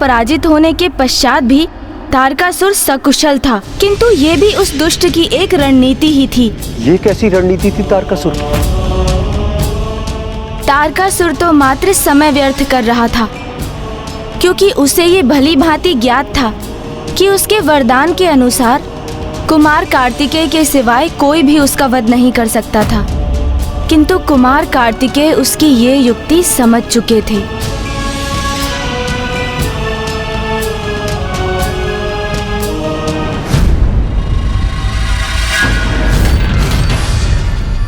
पराजित होने के पश्चात भी तारकासुर सकुशल था, किंतु ये भी उस दुष्ट की एक रणनीति ही थी। ये कैसी रणनीति थी तारकासुर की? तारकासुर तो मात्र समय व्यर्थ कर रहा था, क्योंकि उसे ये भली भांति ज्ञात था कि उसके वरदान के अनुसार कुमार कार्तिकेय के सिवाय कोई भी उसका वध नहीं कर सकता था। किंतु कुमार कार्तिकेय उसकी ये युक्ति समझ चुके थे।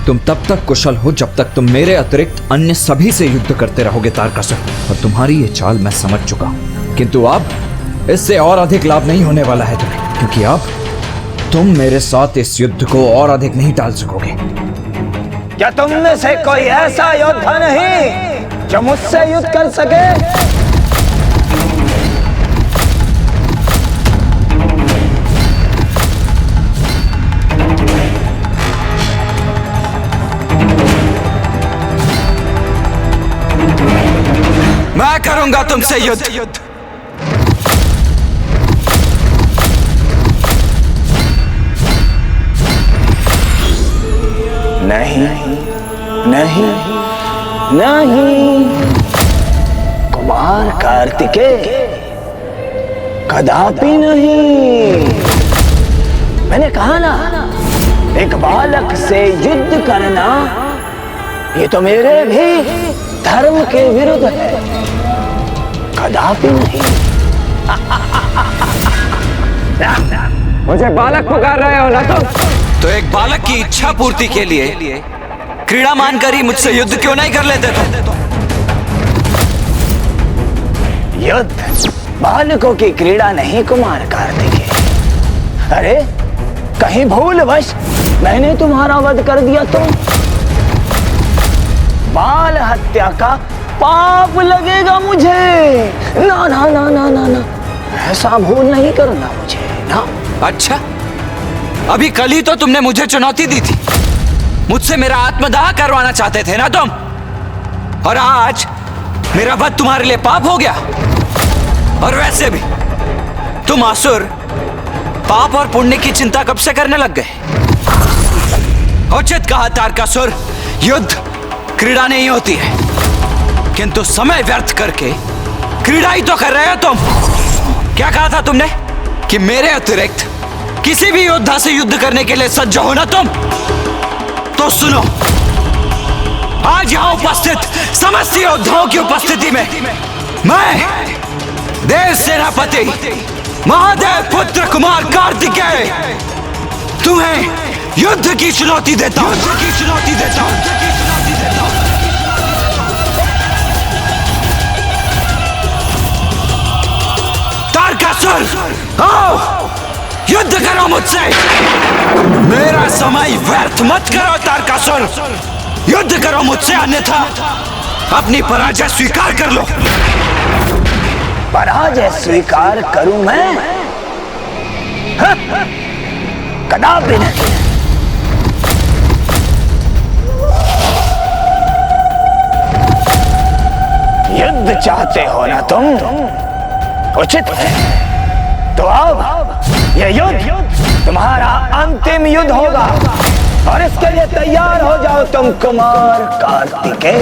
तुम तब तक कुशल हो जब तक तुम मेरे अतिरिक्त अन्य सभी से युद्ध करते रहोगे तारकासुर, और तुम्हारी ये चाल मैं समझ चुका हूं। किंतु अब इससे और अधिक लाभ नहीं होने वाला है तुम्हें, क्योंकि अब तुम मेरे साथ इस युद्ध को और अधिक नहीं टाल सकोगे। क्या तुम में से कोई ऐसा योद्धा नहीं जो मुझसे युद्ध कर सके? मैं करूंगा तुमसे युद्ध। नहीं नहीं नहीं, कुमार कार्तिकेय, कदापि नहीं। मैंने कहा ना, एक बालक से युद्ध करना ये तो मेरे भी धर्म के विरुद्ध है, कदापि नहीं। मुझे बालक पुकार रहे हो ना तुम? तो एक बालक की इच्छा पूर्ति के लिए क्रीड़ा मानकर ही मुझसे युद्ध क्यों नहीं कर लेते तुम? युद्ध बालकों की क्रीड़ा नहीं कुमार कार्तिकेय। अरे कहीं भूलवश मैंने तुम्हारा वध कर दिया तो बाल हत्या का पाप लगेगा मुझे। ना ना ना ना ना ना, ऐसा भूल नहीं करना मुझे ना। अच्छा, अभी कल ही तो तुमने मुझे चुनौती दी थी, मुझसे मेरा आत्मदाह करवाना चाहते थे ना तुम, और आज मेरा वध तुम्हारे लिए पाप हो गया। और वैसे भी तुम असुर पाप और पुण्य की चिंता कब से करने लग गए? उचित कहा तारकासुर, युद्ध क्रीड़ा नहीं होती है, किंतु समय व्यर्थ करके क्रीड़ा ही तो कर रहे हो तुम। क्या कहा था तुमने कि मेरे अतिरिक्त किसी भी योद्धा से युद्ध करने के लिए सज्ज हो ना तुम? तो सुनो, आज यहां उपस्थित समस्त योद्धाओं की उपस्थिति में मैं देव सेनापति महादेव पुत्र कुमार कार्तिकेय तुम्हें युद्ध की चुनौती देता हूं। तारकासुर, आओ युद्ध करो मुझसे। मेरा समय व्यर्थ मत करो तारकासुर, युद्ध करो मुझसे, अन्यथा अपनी पराजय स्वीकार कर लो। पराजय स्वीकार करूं मैं? कदापि नहीं। युद्ध चाहते हो ना तुम? उचित है, तो अब यह युद्ध तुम्हारा अंतिम युद्ध होगा, और इसके लिए तैयार हो जाओ तुम कुमार कार्तिकेय।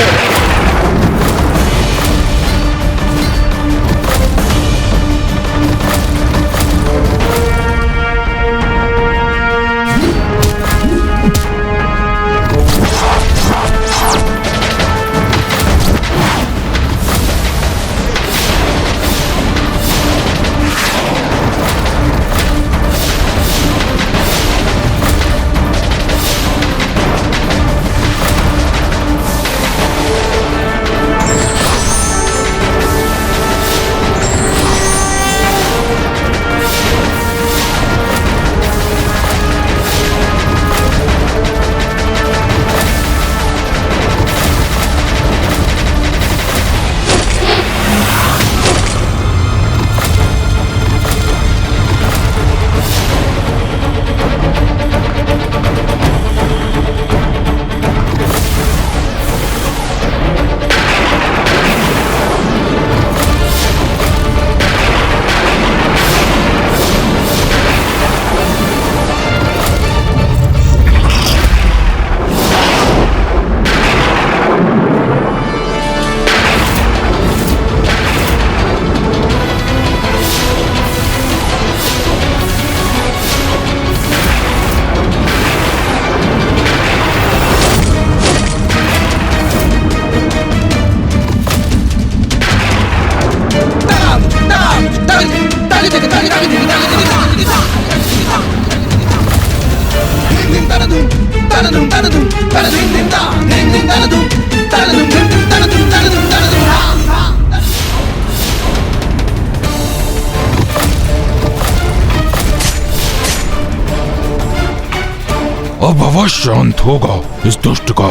अब अवश्य अंत होगा इस दुष्ट का।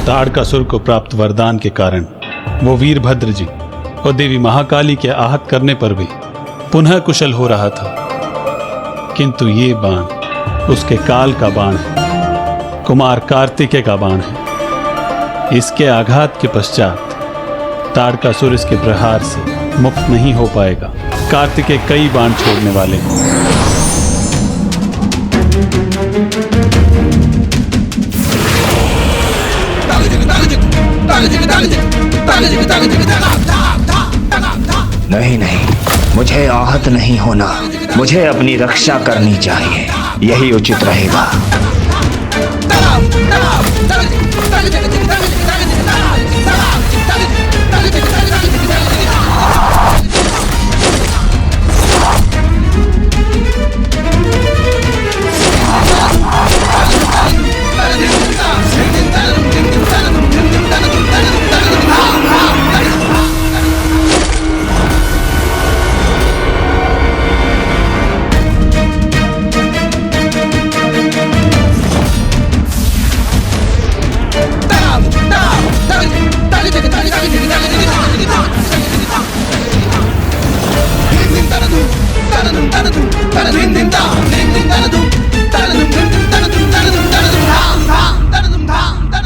ताड़कासुर को प्राप्त वरदान के कारण वो वीरभद्र जी और देवी महाकाली के आहत करने पर भी पुनः कुशल हो रहा था, किंतु ये बाण उसके काल का बाण है, कुमार कार्तिकेय का बाण है। इसके आघात के पश्चात ताड़कासुर इसके प्रहार से मुक्त नहीं हो पाएगा। कार्तिकेय कई बाण छोड़ने वाले हैं। नहीं नहीं, मुझे आहत नहीं होना, मुझे अपनी रक्षा करनी चाहिए, यही उचित रहेगा।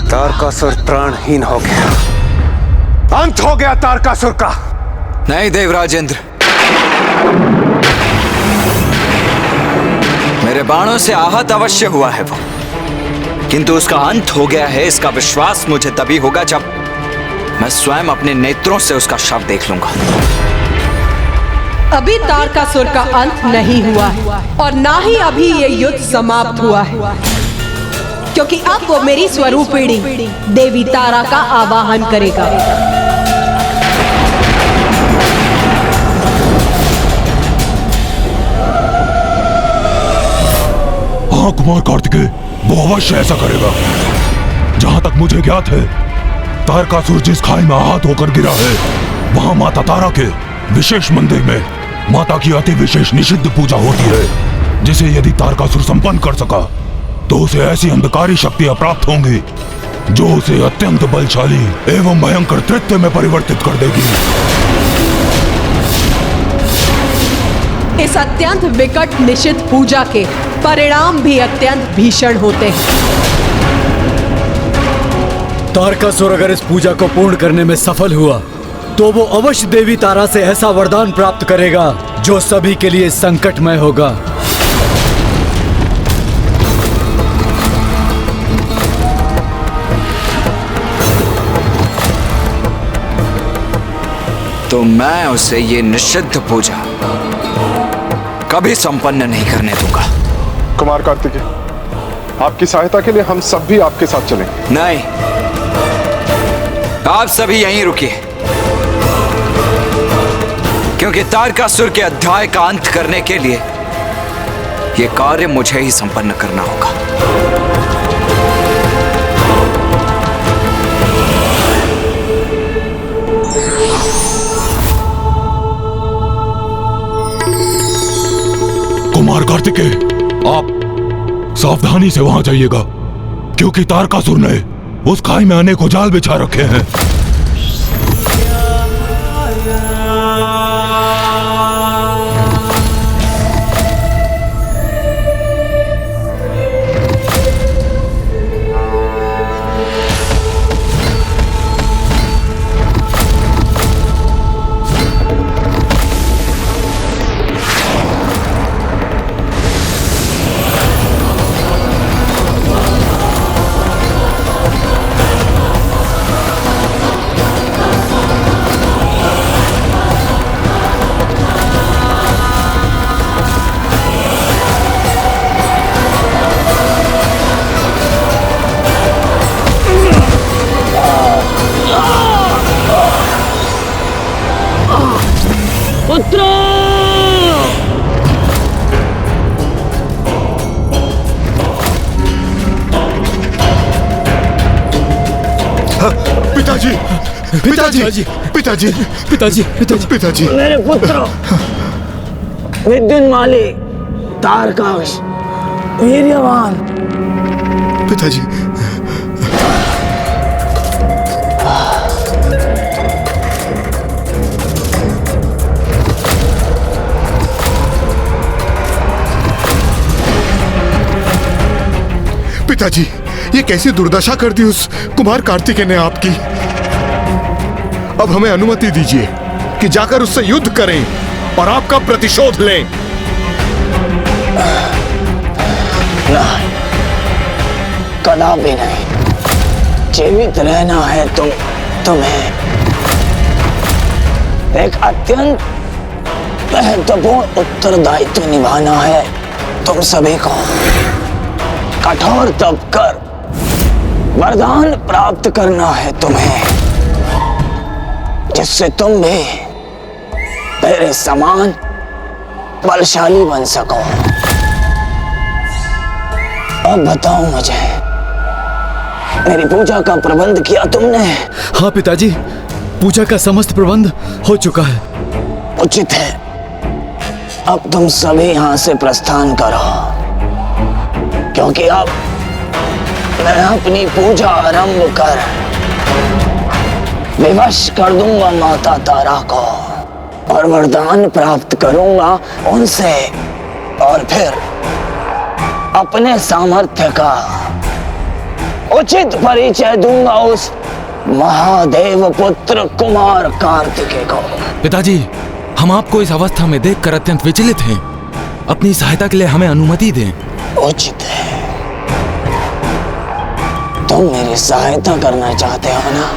तारकासुर प्राणहीन हो गया, अंत हो गया तारकासुर का। नहीं देवराजेंद्र, मेरे बाणों से आहत अवश्य हुआ है वो, किंतु उसका अंत हो गया है इसका विश्वास मुझे तभी होगा जब मैं स्वयं अपने नेत्रों से उसका शव देख लूंगा। अभी तारकासुर का अंत नहीं हुआ है और ना ही अभी ये युद्ध समाप्त हुआ है, क्योंकि अब वो मेरी स्वरूपिणी देवी तारा का आवाहन करेगा। हाँ कुमार कार्तिकेय, वो अवश्य ऐसा करेगा। जहां तक मुझे ज्ञात है, तारकासुर जिस खाई में आहत होकर गिरा है, वहां माता तारा के विशेष मंदिर में माता की अति विशेष निषिद्ध पूजा होती है, जिसे यदि तारकासुर संपन्न कर सका तो उसे ऐसी अंधकारी शक्तियां प्राप्त होंगी जो उसे अत्यंत बलशाली एवं भयंकर तृत्य में परिवर्तित कर देगी। इस अत्यंत विकट निषिद्ध पूजा के परिणाम भी अत्यंत भीषण होते हैं। तारकासुर अगर इस पूजा को पूर्ण करने में सफल हुआ तो वो अवश्य देवी तारा से ऐसा वरदान प्राप्त करेगा जो सभी के लिए संकटमय होगा। तो मैं उसे ये निषिद्ध पूजा कभी संपन्न नहीं करने दूंगा। कुमार कार्तिकेय, आपकी सहायता के लिए हम सब भी आपके साथ चलेंगे। नहीं, आप सभी यहीं रुकिए, क्योंकि तारकासुर के अध्याय का अंत करने के लिए यह कार्य मुझे ही संपन्न करना होगा। कुमार कार्तिकेय, आप सावधानी से वहां जाइएगा, क्योंकि तारकासुर ने उस खाई में अनेकों जाल बिछा रखे हैं। पिताजी पिताजी पिताजी पिताजी मेरे पुत्रों, विद्युन्माली, तारकाश, वीर्यवान। पिताजी पिताजी, ये कैसी दुर्दशा कर दी उस कुमार कार्तिकेय ने आपकी। अब हमें अनुमति दीजिए कि जाकर उससे युद्ध करें और आपका प्रतिशोध लें। नहीं, कदापि नहीं। जीवित रहना है तुम्हें एक अत्यंत महत्वपूर्ण उत्तरदायित्व निभाना है तुम सभी को। कठोर तप कर वरदान प्राप्त करना है तुम्हें, जिससे तुम भी मेरे समान बलशाली बन सको। अब बताओ मुझे, मेरी पूजा का प्रबंध किया तुमने? हाँ पिताजी, पूजा का समस्त प्रबंध हो चुका है। उचित है, अब तुम सभी यहां से प्रस्थान करो, क्योंकि अब मैं अपनी पूजा आरंभ कर विवश कर दूंगा माता तारा को और वरदान प्राप्त करूंगा उनसे, और फिर अपने सामर्थ्य का उचित परिचय दूंगा उस महादेव पुत्र कुमार कार्तिकेय को। पिताजी, हम आपको इस अवस्था में देखकर अत्यंत विचलित हैं। अपनी सहायता के लिए हमें अनुमति दें। उचित है, तुम मेरी सहायता करना चाहते हो ना,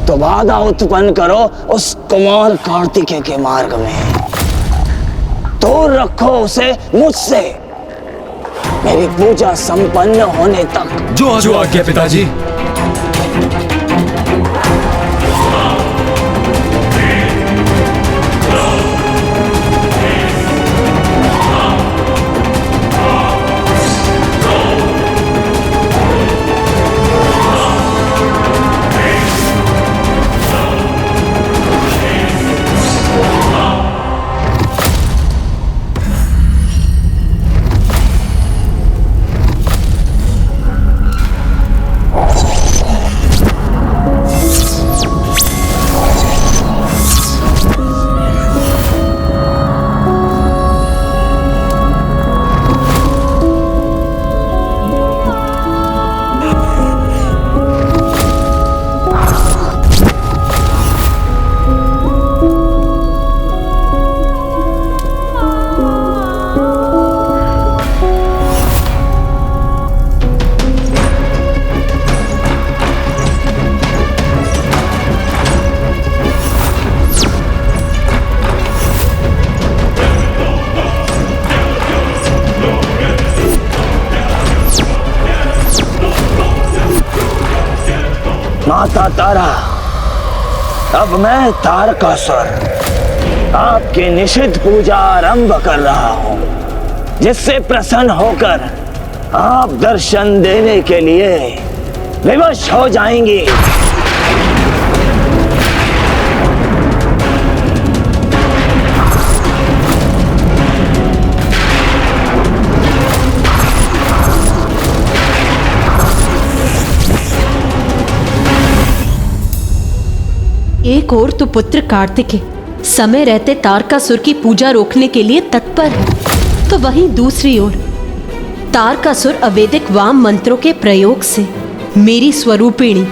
तो बाधा उत्पन्न करो उस कुमार कार्तिकेय के मार्ग में। दूर रखो उसे मुझसे, मेरी पूजा संपन्न होने तक। जो आज्ञा पिताजी। माता तारा, अब मैं तारकासुर आपकी निषिद्ध पूजा आरंभ कर रहा हूं, जिससे प्रसन्न होकर आप दर्शन देने के लिए विवश हो जाएंगी। एक और तो पुत्र कार्तिकेय समय रहते तारकासुर की पूजा रोकने के लिए तत्पर है, तो वहीं दूसरी ओर तारकासुर अवैदिक वाम मंत्रों के प्रयोग से मेरी स्वरूपिणी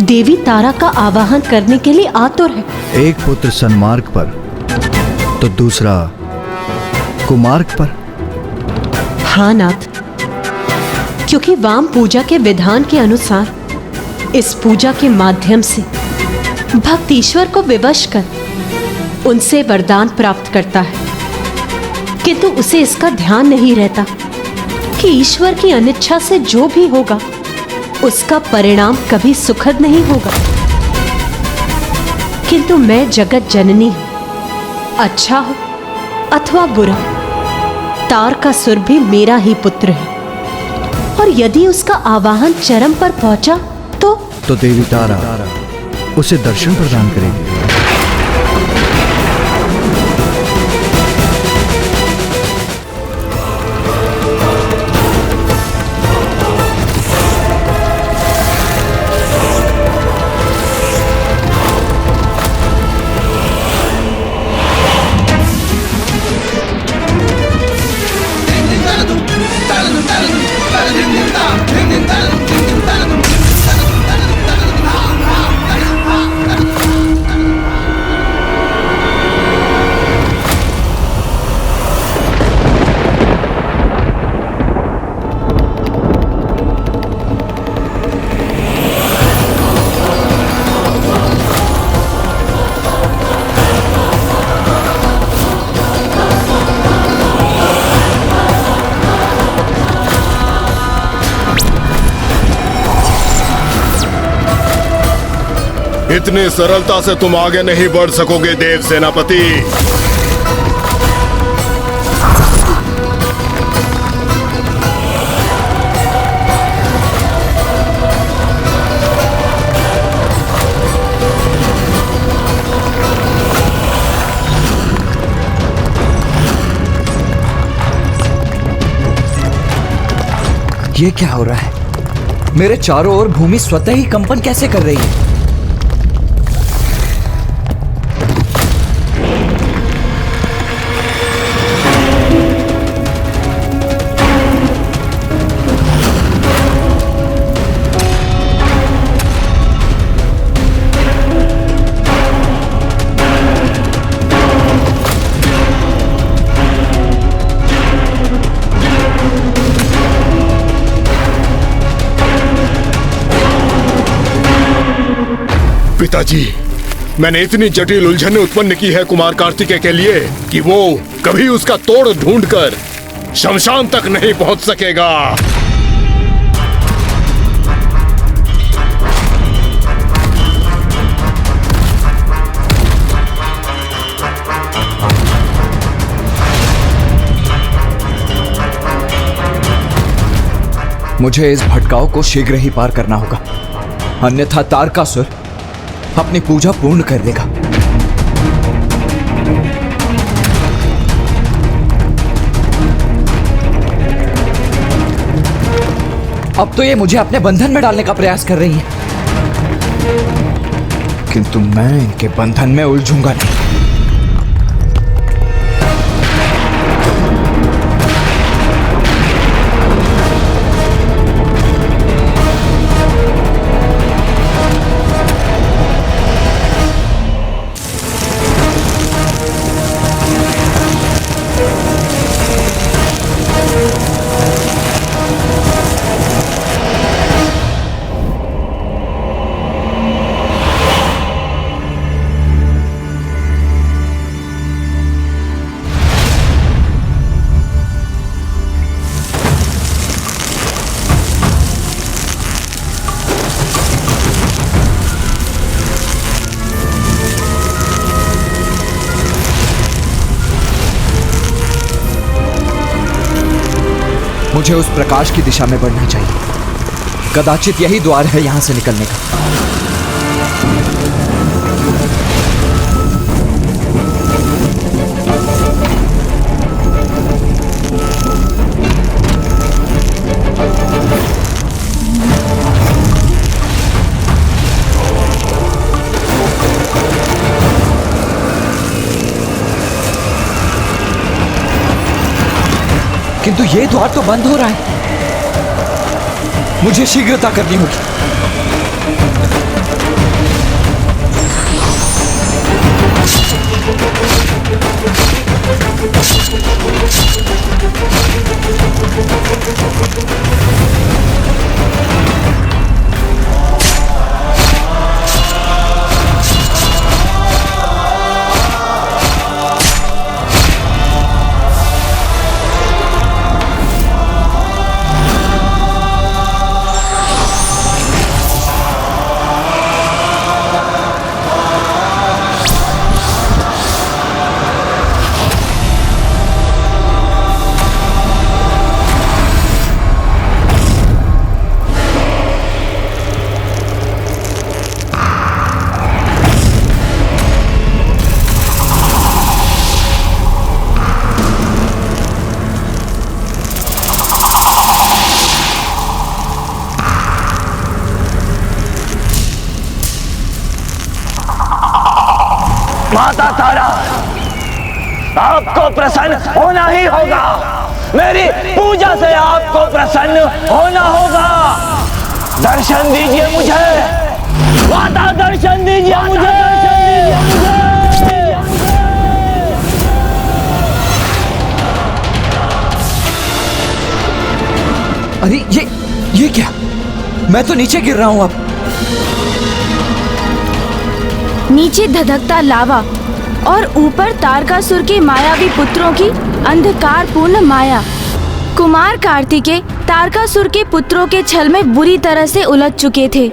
देवी तारा का आवाहन करने के लिए आतुर है। एक पुत्र सन्मार्ग पर तो दूसरा कुमार्ग पर। हाँ नाथ, क्योंकि वाम पूजा के विधान के अनुसार इस पूजा के माध्यम से भक्त ईश्वर को विवश कर उनसे वरदान प्राप्त करता है, किंतु उसे इसका ध्यान नहीं रहता कि ईश्वर की अनिच्छा से जो भी होगा उसका परिणाम कभी सुखद नहीं होगा। किंतु मैं जगत जननी हूं, अच्छा हो अथवा बुरा, तारकासुर भी मेरा ही पुत्र है, और यदि उसका आवाहन चरम पर पहुंचा तो देवी तारा उसे दर्शन प्रदान करेगी। इतनी सरलता से तुम आगे नहीं बढ़ सकोगे देव सेनापति। ये क्या हो रहा है? मेरे चारों ओर भूमि स्वतः ही कंपन कैसे कर रही है? पिताजी, मैंने इतनी जटिल उलझने उत्पन्न की है कुमार कार्तिकेय के लिए कि वो कभी उसका तोड़ ढूंढकर शमशान तक नहीं पहुंच सकेगा। मुझे इस भटकाव को शीघ्र ही पार करना होगा, अन्यथा तारकासुर अपनी पूजा पूर्ण कर लेगा। अब तो ये मुझे अपने बंधन में डालने का प्रयास कर रही है, किंतु मैं इनके बंधन में उलझूंगा नहीं। मुझे उस प्रकाश की दिशा में बढ़ना चाहिए। कदाचित यही द्वार है यहां से निकलने का। किंतु ये द्वार तो बंद हो रहा है। मुझे शीघ्रता करनी होगी। आपको प्रसन्न होना ही होगा। मेरी पूजा से आपको प्रसन्न होना होगा। दर्शन दीजिए मुझे माता, दर्शन दीजिए मुझे। अरे ये क्या? मैं तो नीचे गिर रहा हूं अब। नीचे धधकता लावा और ऊपर तारकासुर के मायावी पुत्रों की अंधकारपूर्ण माया। कुमार कार्तिकेय तारकासुर के पुत्रों के छल में बुरी तरह से उलझ चुके थे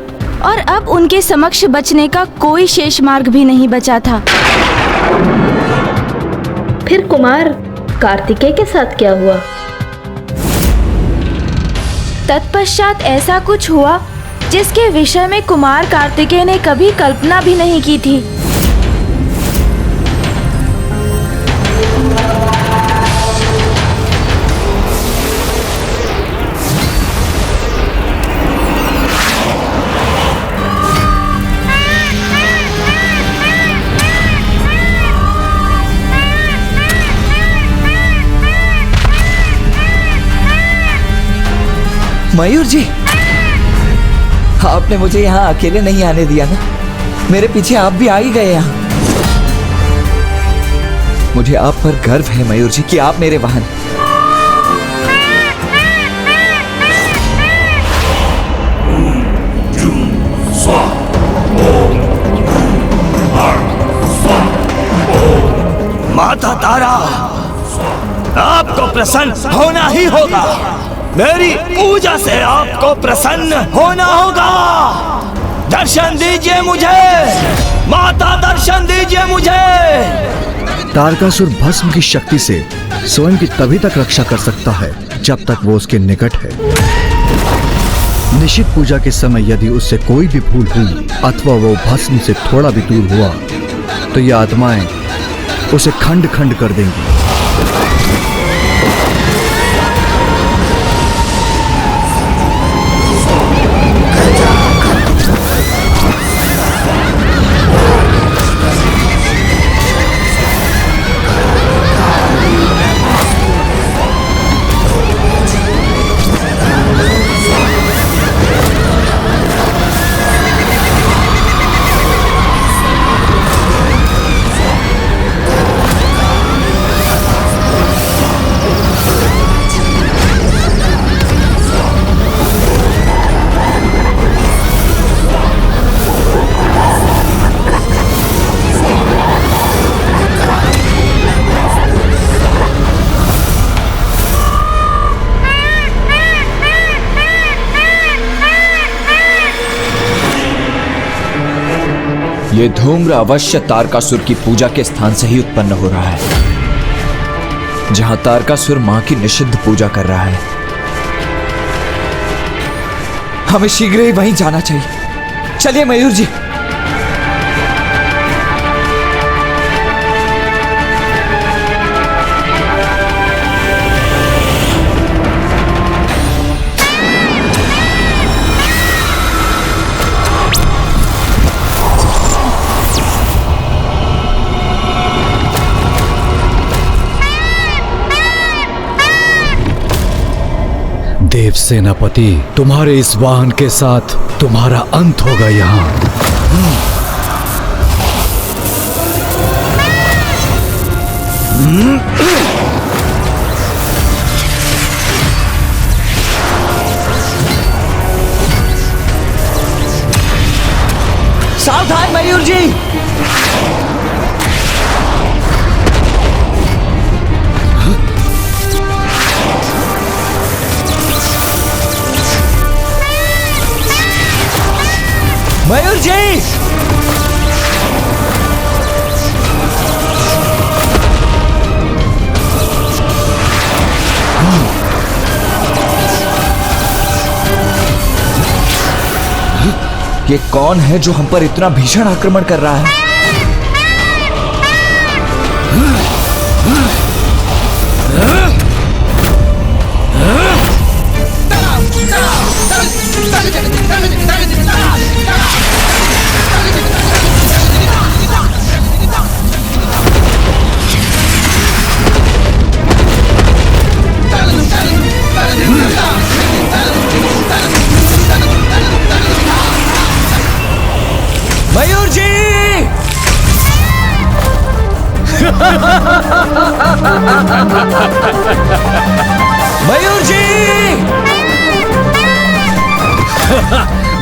और अब उनके समक्ष बचने का कोई शेष मार्ग भी नहीं बचा था। फिर कुमार कार्तिकेय के साथ क्या हुआ? तत्पश्चात ऐसा कुछ हुआ जिसके विषय में कुमार कार्तिकेय ने कभी कल्पना भी नहीं की थी। मयूर जी, आपने मुझे यहाँ अकेले नहीं आने दिया ना। मेरे पीछे आप भी आ ही गए यहाँ। मुझे आप पर गर्व है मयूर जी कि आप मेरे वाहन। माता तारा, आपको प्रसन्न होना ही होगा। मेरी पूजा से आपको प्रसन्न होना होगा। दर्शन दीजिए मुझे माता, दर्शन दीजिए मुझे। तारकासुर भस्म की शक्ति से स्वयं की तभी तक रक्षा कर सकता है जब तक वो उसके निकट है। निश्चित पूजा के समय यदि उससे कोई भी भूल हुई अथवा वो भस्म से थोड़ा भी दूर हुआ तो ये आत्माएं उसे खंड खंड कर देंगी। ये धूम्र अवश्य तारकासुर की पूजा के स्थान से ही उत्पन्न हो रहा है, जहां तारकासुर मां की निषिद्ध पूजा कर रहा है। हमें शीघ्र ही वहीं जाना चाहिए। चलिए मयूर जी। देव सेनापति, तुम्हारे इस वाहन के साथ तुम्हारा अंत होगा यहाँ। सावधान मयूर जी। मयूर जी, ये कौन है जो हम पर इतना भीषण आक्रमण कर रहा है? मयूर जी!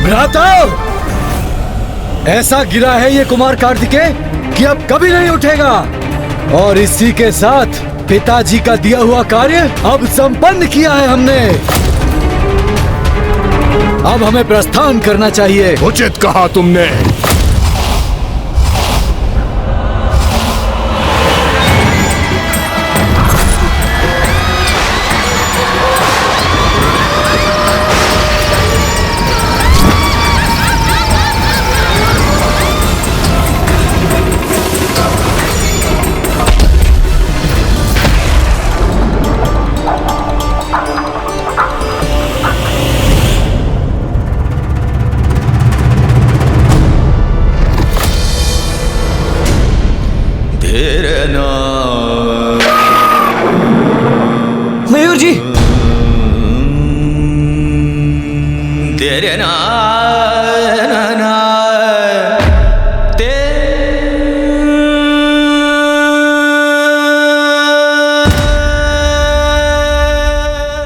भ्राता, ऐसा गिरा है ये कुमार कार्तिकेय कि अब कभी नहीं उठेगा। और इसी के साथ पिताजी का दिया हुआ कार्य अब संपन्न किया है हमने। अब हमें प्रस्थान करना चाहिए। उचित कहा तुमने। मयूर जी! तेरे ना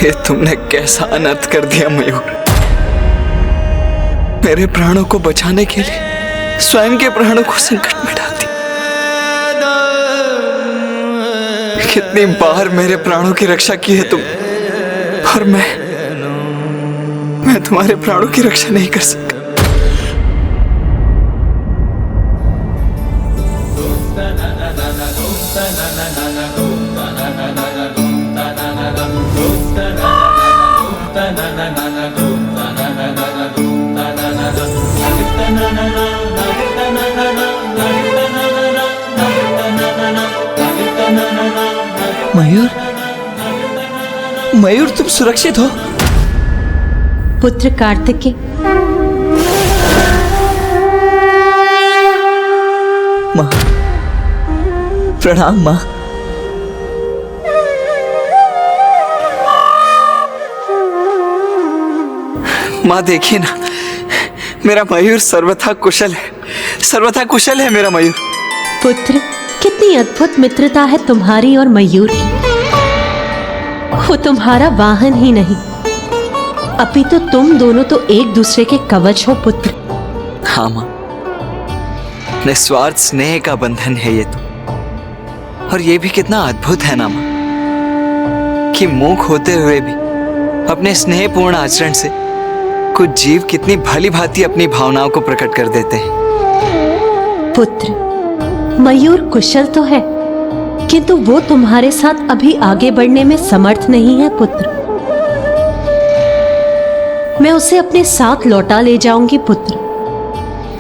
ये तुमने कैसा अनर्थ कर दिया मयूर। मेरे प्राणों को बचाने के लिए स्वयं के प्राणों को संकट में डाल दिया। कितनी बार मेरे प्राणों की रक्षा की है तुम, और मैं तुम्हारे प्राणों की रक्षा नहीं कर सका। मयूर, मयूर तुम सुरक्षित हो? पुत्र कार्तिकेय, माँ, प्रणाम माँ। माँ देखिए ना, मेरा मयूर सर्वथा कुशल है, सर्वथा कुशल है मेरा मयूर। पुत्र, कितनी अद्भुत मित्रता है तुम्हारी और मयूर की। वो तुम्हारा वाहन ही नहीं, अपितु तुम दोनों तो एक दूसरे के कवच हो पुत्र। हाँ माँ, निस्वार्थ स्नेह का बंधन है ये तो। और ये भी कितना अद्भुत है ना माँ, कि मूक होते हुए भी अपने स्नेहपूर्ण आचरण से कुछ जीव कितनी भली भांति अपनी भावनाओं को प्रकट कर देते हैं। पुत्र, मयूर कुशल तो है, किंतु वो तुम्हारे साथ अभी आगे बढ़ने में समर्थ नहीं है पुत्र। मैं उसे अपने साथ लौटा ले जाऊंगी पुत्र,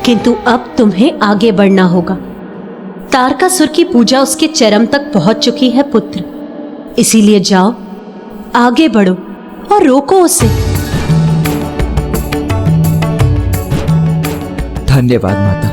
किंतु अब तुम्हें आगे बढ़ना होगा। तारकासुर की पूजा उसके चरम तक पहुंच चुकी है पुत्र, इसीलिए जाओ, आगे बढ़ो और रोको उसे। धन्यवाद माता।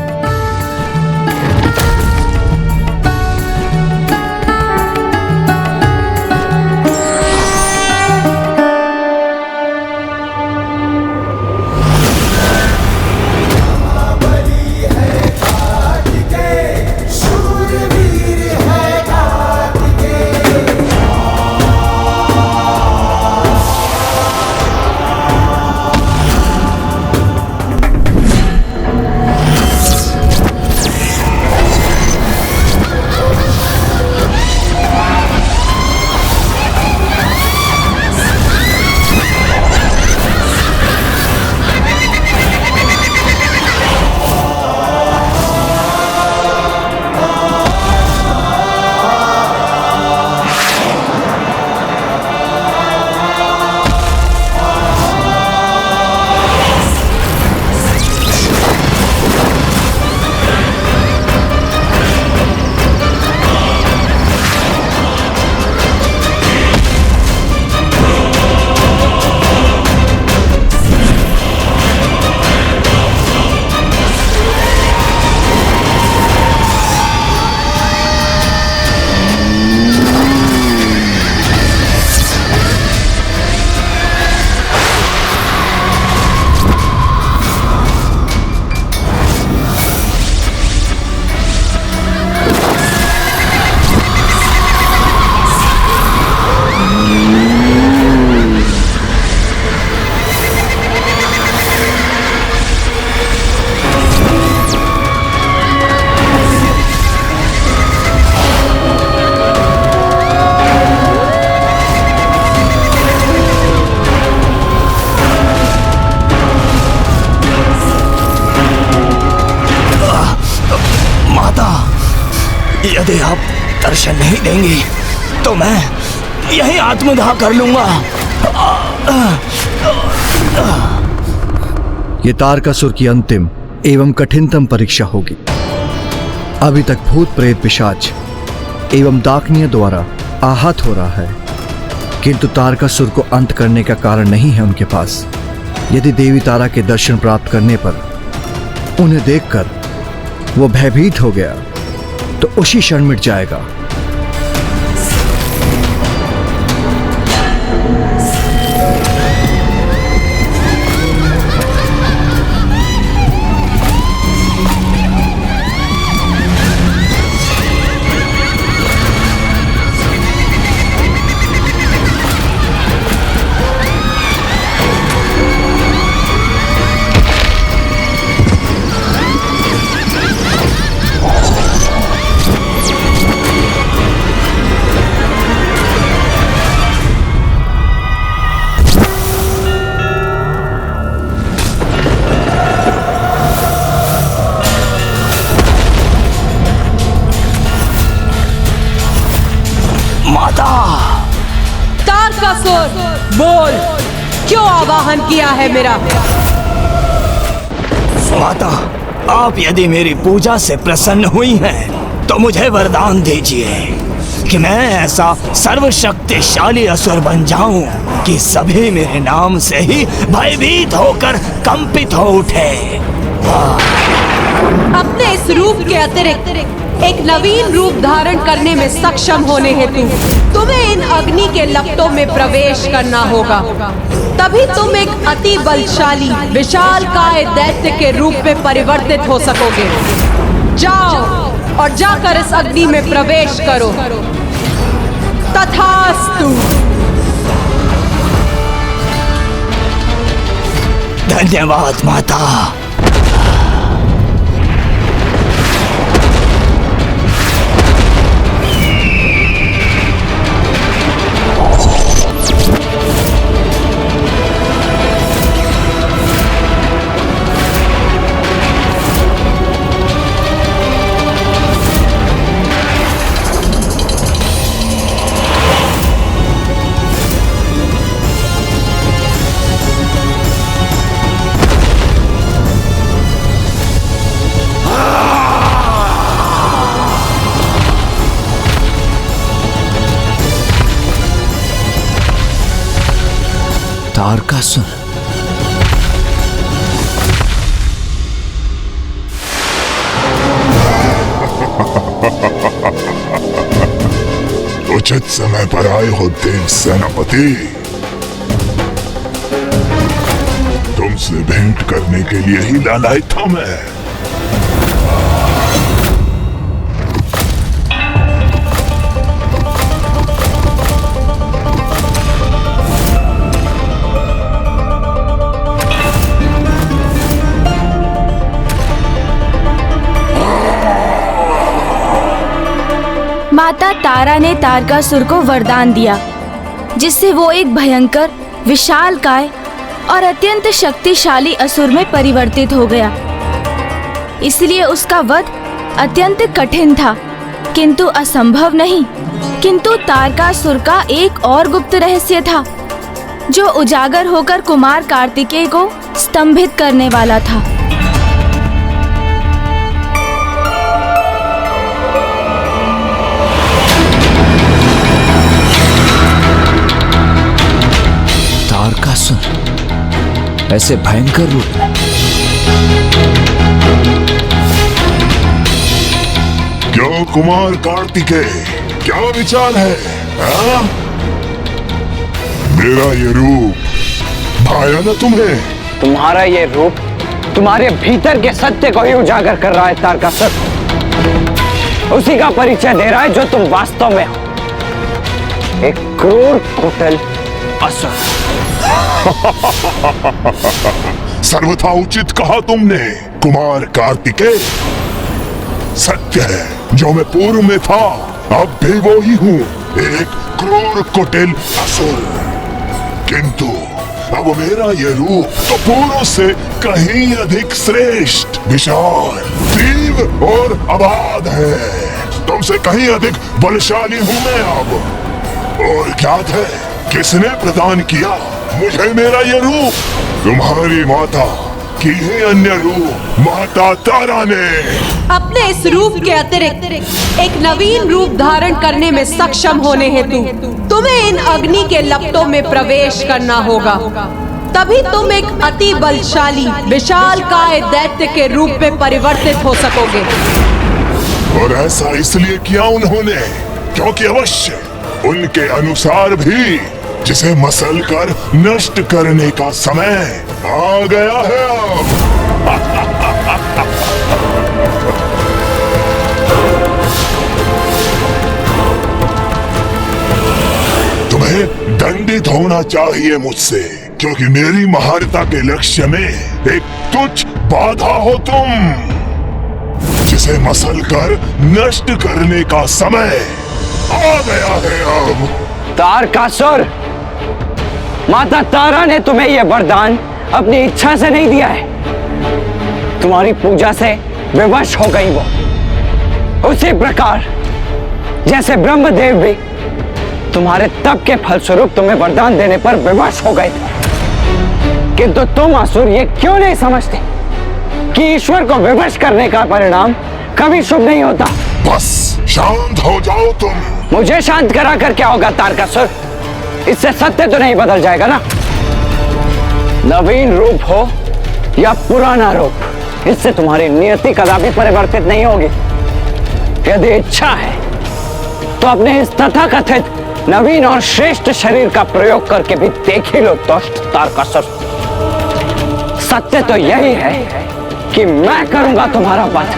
यदि आप दर्शन नहीं देंगे तो मैं यही आत्मदाह कर लूंगा। ये तारकासुर की अंतिम एवं कठिनतम परीक्षा होगी। अभी तक भूत प्रेत पिशाच एवं डाकनियों द्वारा आहत हो रहा है, किंतु तारकासुर को अंत करने का कारण नहीं है उनके पास। यदि देवी तारा के दर्शन प्राप्त करने पर उन्हें देखकर वो भयभीत हो गया तो उसी क्षण मिट जाएगा। तारकासुर, बोल, क्यों आवाहन किया है मेरा? माता, आप यदि मेरी पूजा से प्रसन्न हुई हैं तो मुझे वरदान दीजिए कि मैं ऐसा सर्वशक्तिशाली असुर बन जाऊं कि सभी मेरे नाम से ही भयभीत होकर कंपित हो उठे। अपने इस रूप के अतिरिक्त एक नवीन रूप धारण करने में सक्षम होने हेतु तुम्हें इन अग्नि के लपटों में प्रवेश करना होगा। तभी तुम एक अति बलशाली विशालकाय दैत्य के रूप में परिवर्तित हो सकोगे। जाओ और जाकर इस अग्नि में प्रवेश करो। तथास्तु। धन्यवाद माता। तारकासुर, उचित समय पर आए हो देव सेनापति। तुमसे भेंट करने के लिए ही लाया था मैं। माता तारा ने तारकासुर को वरदान दिया, जिससे वो एक भयंकर, विशालकाय और अत्यंत शक्तिशाली असुर में परिवर्तित हो गया। इसलिए उसका वध अत्यंत कठिन था, किंतु असंभव नहीं। किंतु तारकासुर का एक और गुप्त रहस्य था, जो उजागर होकर कुमार कार्तिकेय को स्तंभित करने वाला था। तारकासुर ऐसे भयंकर रूप में? क्यों कुमार कार्तिकेय, क्या विचार है? हाँ? मेरा ये रूप भाया ना तुम्हें? तुम्हारा ये रूप तुम्हारे भीतर के सत्य को ही उजागर कर रहा है तारकासुर। उसी का परिचय दे रहा है जो तुम वास्तव में हो, एक क्रूर कुटिल असुर। सर्वथा उचित कहा तुमने कुमार कार्तिकेय। सत्य है, जो मैं पूर्व में था अब भी वो ही हूँ, एक क्रूर कुटिल असुर। किंतु अब मेरा ये रूप तो पूर्व से कहीं अधिक श्रेष्ठ, विशाल, तीव्र और अबाध है। तुमसे कहीं अधिक बलशाली हूँ मैं अब। और ज्ञात है किसने प्रदान किया मुझे मेरा ये रूप? तुम्हारी माता की ही अन्य रूप माता तारा ने। अपने इस रूप के अतिरिक्त एक नवीन रूप धारण करने में सक्षम होने हेतु तुम्हें इन अग्नि के लपटों में प्रवेश करना होगा। तभी तुम एक अति बलशाली विशालकाय दैत्य के रूप में परिवर्तित हो सकोगे। और ऐसा इसलिए किया उन्होंने क्योंकि अवश्य उनके अनुसार भी जिसे मसल कर नष्ट करने का समय आ गया है अब। तुम्हें दंडित होना चाहिए मुझसे, क्योंकि मेरी महारता के लक्ष्य में एक तुच्छ बाधा हो तुम, जिसे मसल कर नष्ट करने का समय आ गया है अब। तारकासुर, माता तारा ने तुम्हें यह वरदान अपनी इच्छा से नहीं दिया है, तुम्हारी पूजा से विवश हो गई वो। उसी प्रकार जैसे ब्रह्मदेव भी तुम्हारे तप के फलस्वरूप तुम्हें वरदान देने पर विवश हो गए थे। किंतु तुम असुर ये क्यों नहीं समझते कि ईश्वर को विवश करने का परिणाम कभी शुभ नहीं होता? बस शांत हो जाओ तुम। मुझे शांत करा कर क्या होगा तारकासुर? इससे सत्य तो नहीं बदल जाएगा ना। नवीन रूप हो या पुराना रूप, इससे तुम्हारी नियति कदापि परिवर्तित नहीं होगी। यदि इच्छा है तो अपने इस तथाकथित नवीन और श्रेष्ठ शरीर का प्रयोग करके भी देख ही लो दुष्ट तारकासुर। सत्य तो यही है कि मैं करूंगा तुम्हारा वध,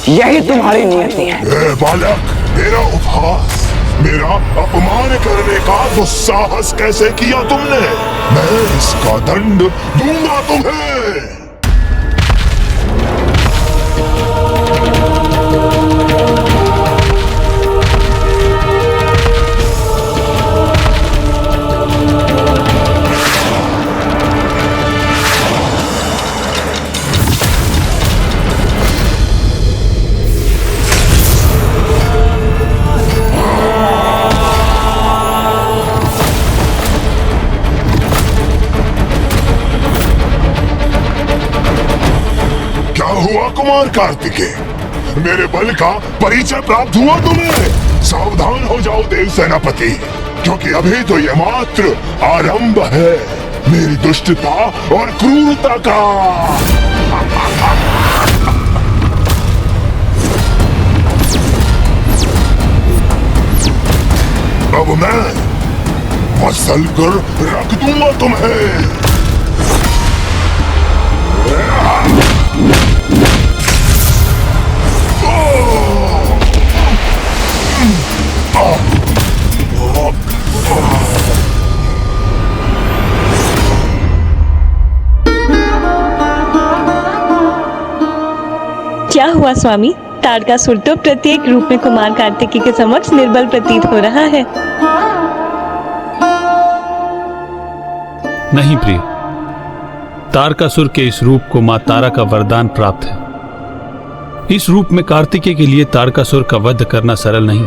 यही तुम्हारी नियति है। बालक, मेरा उपहास, मेरा अपमान करने का दुस्साहस कैसे किया तुमने? मैं इसका दंड दूंगा तुम्हें। हुआ कुमार कार्तिकेय, मेरे बल का परिचय प्राप्त हुआ तुम्हें? सावधान हो जाओ देव सेनापति, क्योंकि अभी तो यह मात्र आरंभ है मेरी दुष्टता और क्रूरता का। अब मैं मसल कर रख दूंगा तुम्हें। क्या हुआ स्वामी? तारकासुर तो प्रत्येक रूप में कुमार कार्तिकेय के समक्ष निर्बल प्रतीत हो रहा है। नहीं प्रिय, तारकासुर के इस रूप को मां तारा का वरदान प्राप्त है। इस रूप में कार्तिकेय के लिए तारकासुर का वध करना सरल नहीं।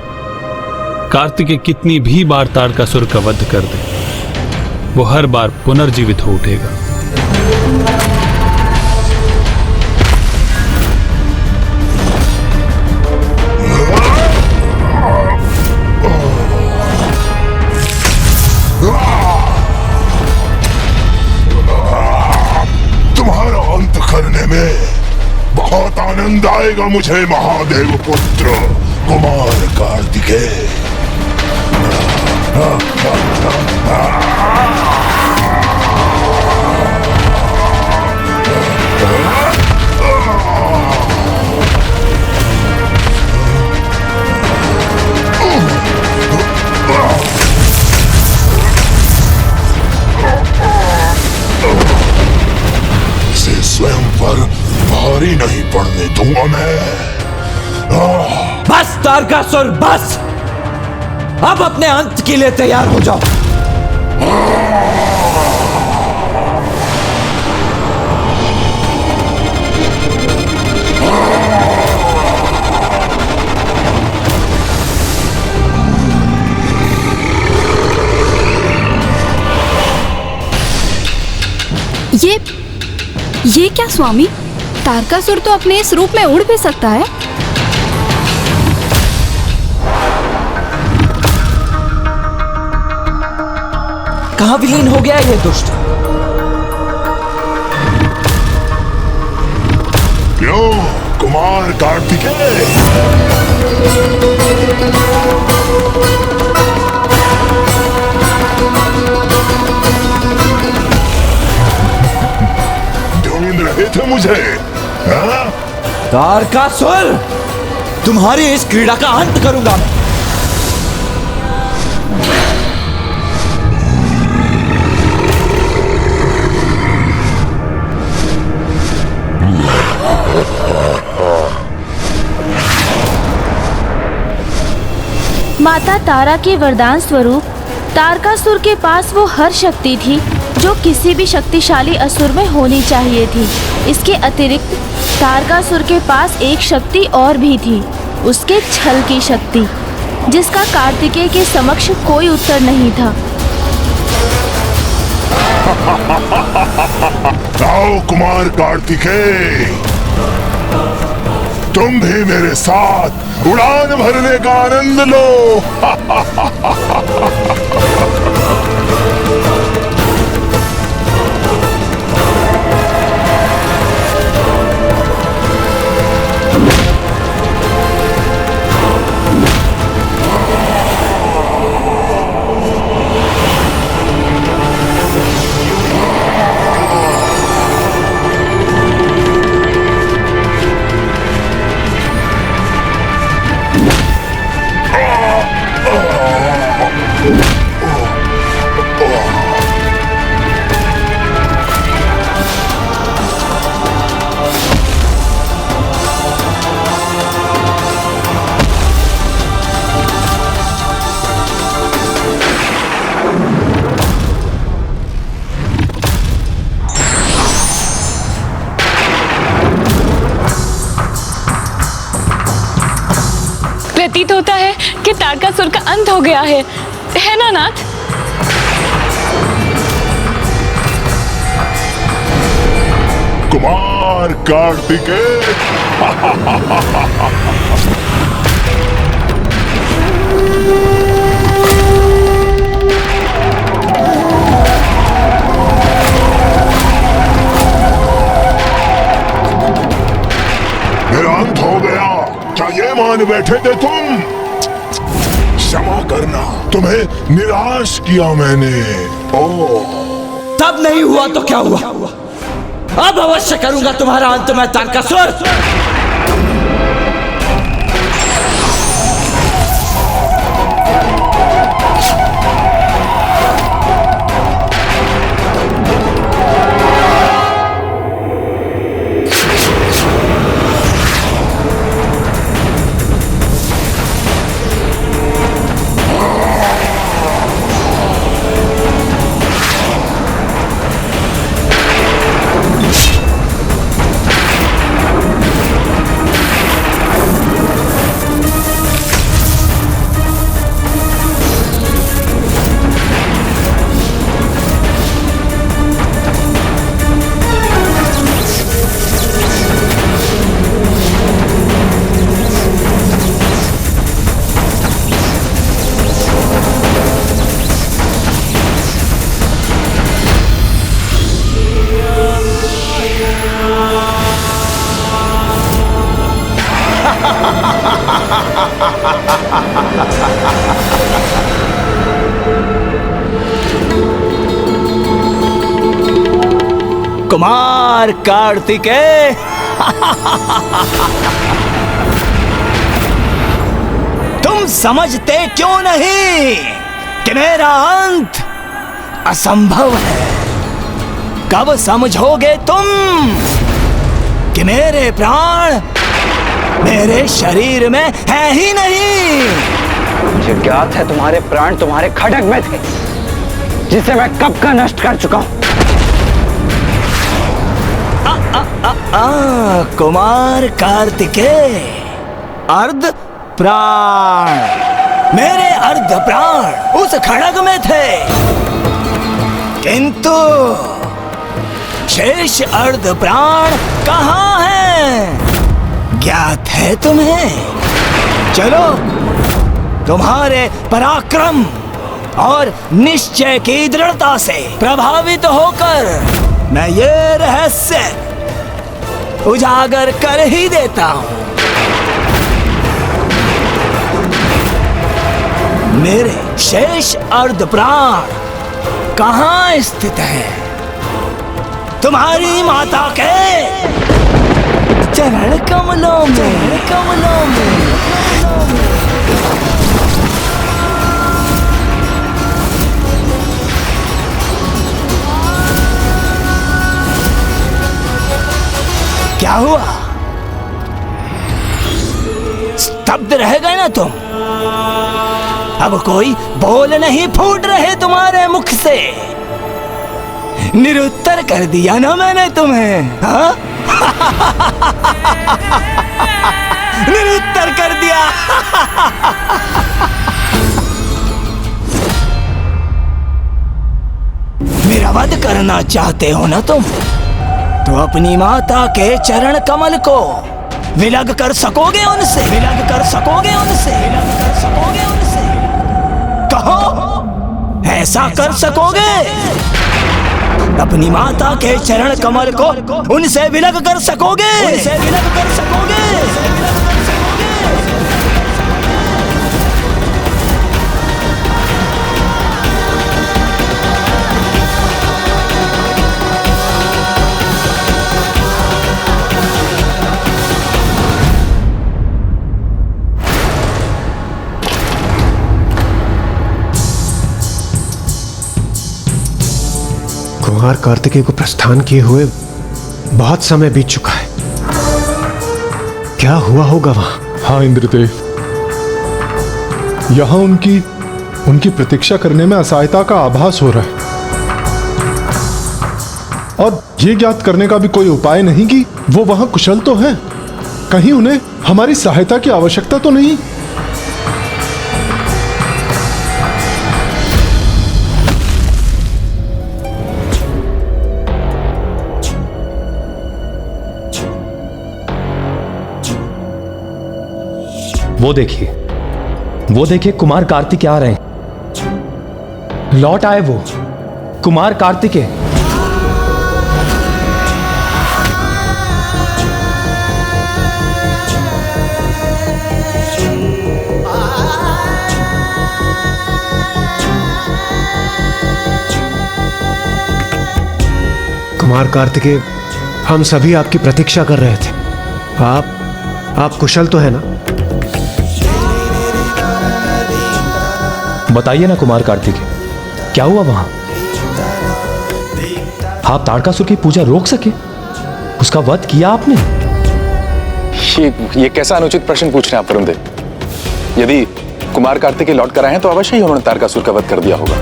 कार्तिकेय कितनी भी बार तारकासुर का वध कर दे, वो हर बार पुनर्जीवित हो उठेगा। तुम्हारा अंत करने में बहुत आनंद आएगा मुझे महादेव पुत्र कुमार कार्तिकेय। इसे स्वयं पर भारी नहीं पड़ने दूंगा मैं। बस तारकासुर बस, अब अपने अंत के लिए तैयार हो जाओ। ये क्या स्वामी? तारकासुर तो अपने इस रूप में उड़ भी सकता है। कहाँ विलीन हो गया ये दुष्ट? क्यों कुमार कार्तिकेय? ढूंढ रहे थे मुझे, हाँ? तारकासुर, तुम्हारी इस क्रीड़ा का अंत करूंगा मैं। माता तारा के वरदान स्वरूप तारकासुर के पास वो हर शक्ति थी जो किसी भी शक्तिशाली असुर में होनी चाहिए थी। इसके अतिरिक्त तारकासुर के पास एक शक्ति और भी थी, उसके छल की शक्ति, जिसका कार्तिकेय के समक्ष कोई उत्तर नहीं था। आओ कुमार कार्तिकेय, तुम भी मेरे साथ उड़ान भरने का आनंद लो। प्रतीत होता है कि तारकासुर का अंत हो गया है ना नाथ? कुमार कार्तिकेय, मेरा अंत हो गया, क्या ये मान बैठे थे तुम? क्षमा करना, तुम्हें निराश किया मैंने। तब नहीं हुआ तो क्या हुआ? अब अवश्य करूंगा तुम्हारा अंत मैं, तारकासुर। कुमार कार्तिकेय, तुम समझते क्यों नहीं कि मेरा अंत असंभव है? कब समझोगे तुम कि मेरे प्राण मेरे शरीर में है ही नहीं? मुझे ज्ञात है तुम्हारे प्राण तुम्हारे खड्ग में थे, जिसे मैं कब का नष्ट कर चुका हूं। कुमार कार्तिकेय, अर्ध प्राण, मेरे अर्ध प्राण उस खड्ग में थे, किंतु शेष अर्ध प्राण कहाँ हैं? ज्ञात है तुम्हें? चलो, तुम्हारे पराक्रम और निश्चय की दृढ़ता से प्रभावित होकर मैं ये रहस्य उजागर कर ही देता हूं। मेरे शेष अर्ध प्राण कहाँ स्थित है? तुम्हारी माता के चरण कमलों में, कमलों में। क्या हुआ? स्तब्ध रह गए ना तुम? अब कोई बोल नहीं फूट रहे तुम्हारे मुख से। निरुत्तर कर दिया ना मैंने तुम्हें, हाँ? निरुत्तर कर दिया। मेरा वध करना चाहते हो ना तुम? तो अपनी माता के चरण कमल को विलग कर सकोगे उनसे? विलग कर सकोगे उनसे? विलग कर सकोगे उनसे? कहो, ऐसा कर सकोगे? अपनी माता के चरण कमल को उनसे विलग कर सकोगे? उनसे विलग कर सकोगे? कुमार कार्तिकेय को प्रस्थान किए हुए बहुत समय बीत चुका है। क्या हुआ होगा वहां? हाँ इंद्रदेव, यहां उनकी प्रतीक्षा करने में असहायता का आभास हो रहा है, और ये ज्ञात करने का भी कोई उपाय नहीं कि वो वहां कुशल तो हैं, कहीं उन्हें हमारी सहायता की आवश्यकता तो नहीं। वो देखिए कुमार कार्तिकेय आ रहे हैं। लौट आए वो कुमार कार्तिकेय। कुमार कार्तिकेय, हम सभी आपकी प्रतीक्षा कर रहे थे। आप कुशल तो है ना? बताइए ना कुमार कार्तिकेय, क्या हुआ वहां? आप ताड़कासुर की पूजा रोक सके? उसका वध किया आपने? ये कैसा अनुचित प्रश्न पूछ रहे हैं आप वरुणदेव? यदि कुमार कार्तिकेय लौट कर आए हैं तो अवश्य ही उन्होंने ताड़कासुर का वध कर दिया होगा।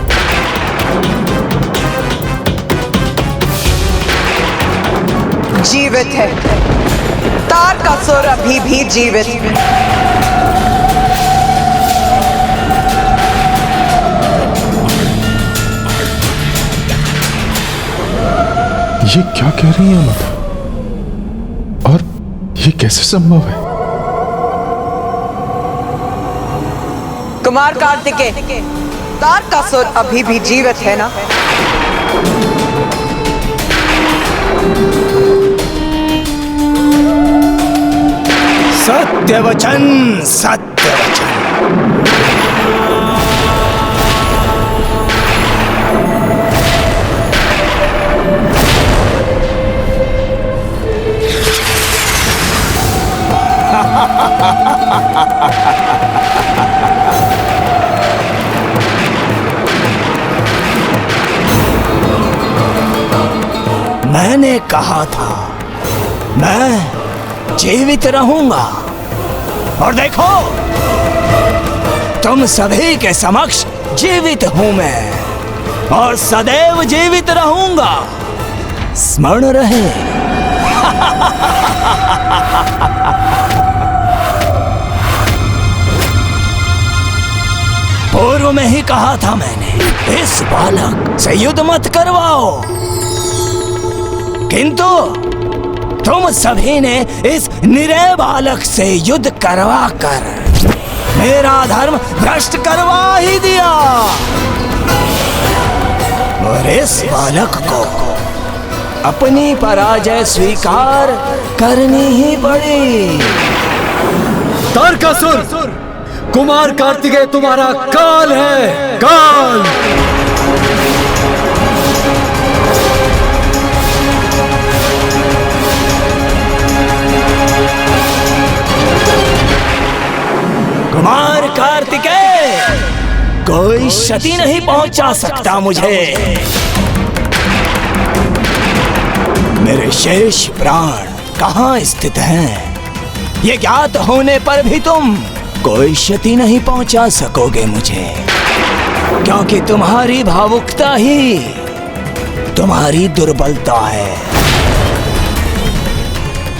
जीवित है, ताड़कासुर अभी भी जीवित है। ये क्या कह रही है माता? और ये कैसे संभव है? कुमार कार्तिकेय, ताड़कासुर अभी भी जीवित है ना? सत्य वचन, सत्य वचन। मैंने कहा था मैं जीवित रहूंगा, और देखो तुम सभी के समक्ष जीवित हूं मैं, और सदैव जीवित रहूंगा। स्मरण रहे। पूर्व में ही कहा था मैंने, इस बालक से युद्ध मत करवाओ। किंतु तुम सभी ने इस निरय बालक से युद्ध करवा कर मेरा धर्म भ्रष्ट करवा ही दिया और इस बालक को अपनी पराजय स्वीकार करनी ही पड़ी। तारकासुर, कुमार कार्तिकेय तुम्हारा काल है, काल। कुमार कार्तिकेय, कोई क्षति नहीं पहुंचा सकता मुझे। मेरे शेष प्राण कहाँ स्थित हैं? ये ज्ञात होने पर भी तुम कोई क्षति नहीं पहुंचा सकोगे मुझे, क्योंकि तुम्हारी भावुकता ही तुम्हारी दुर्बलता है।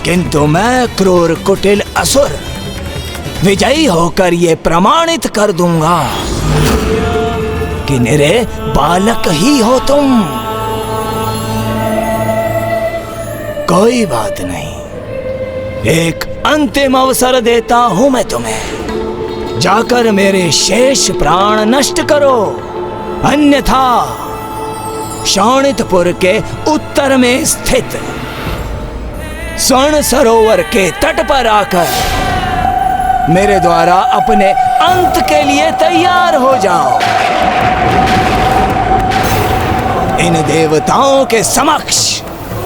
किंतु मैं क्रूर कुटिल असुर विजयी होकर ये प्रमाणित कर दूंगा कि निरे बालक ही हो तुम। कोई बात नहीं, एक अंतिम अवसर देता हूं मैं तुम्हें। जाकर मेरे शेष प्राण नष्ट करो, अन्यथा शोणितपुर के उत्तर में स्थित स्वर्ण सरोवर के तट पर आकर मेरे द्वारा अपने अंत के लिए तैयार हो जाओ। इन देवताओं के समक्ष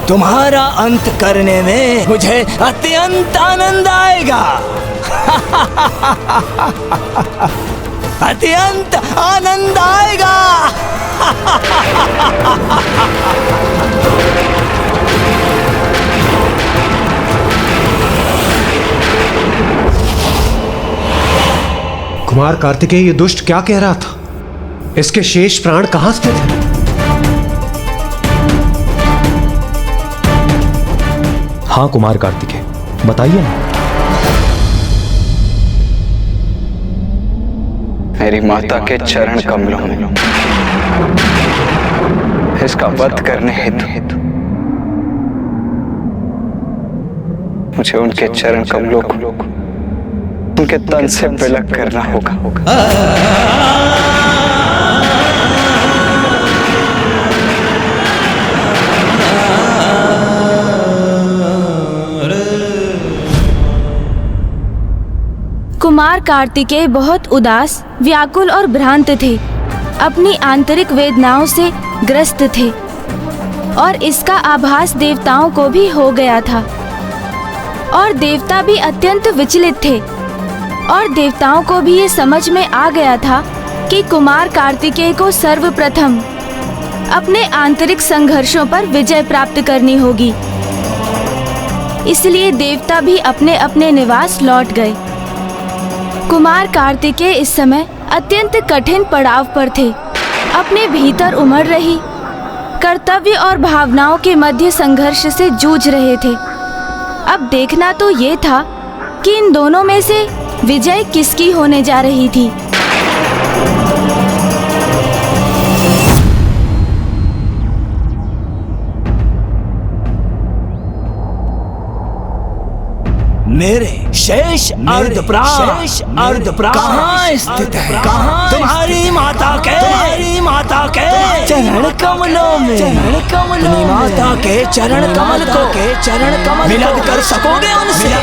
तुम्हारा अंत करने में मुझे अत्यंत आनंद आएगा। अत्यंत आनंद आएगा। कुमार कार्तिकेय, ये दुष्ट क्या कह रहा था? इसके शेष प्राण कहां स्थित हैं? हाँ कुमार कार्तिकेय, बताइए ना। मेरी माता के चरण कमलों में इसका वध करने हेतु मुझे उनके चरण कमलों को उनके तन से विलग करना होगा। कुमार कार्तिकेय बहुत उदास, व्याकुल और भ्रांत थे। अपनी आंतरिक वेदनाओं से ग्रस्त थे और इसका आभास देवताओं को भी हो गया था। और देवता भी अत्यंत विचलित थे और देवताओं को भी ये समझ में आ गया था कि कुमार कार्तिकेय को सर्वप्रथम अपने आंतरिक संघर्षों पर विजय प्राप्त करनी होगी। इसलिए देवता भी अपने अपने निवास लौट गए। कुमार कार्तिकेय इस समय अत्यंत कठिन पड़ाव पर थे। अपने भीतर उमड़ रही कर्तव्य और भावनाओं के मध्य संघर्ष से जूझ रहे थे। अब देखना तो ये था कि इन दोनों में से विजय किसकी होने जा रही थी। मेरे शेष अर्धप्राण कहाँ स्थित है? तुम्हारी माता के चरण कमलों में। अपनी माता के चरण कमल को मिलग कर सकोगे उनसे।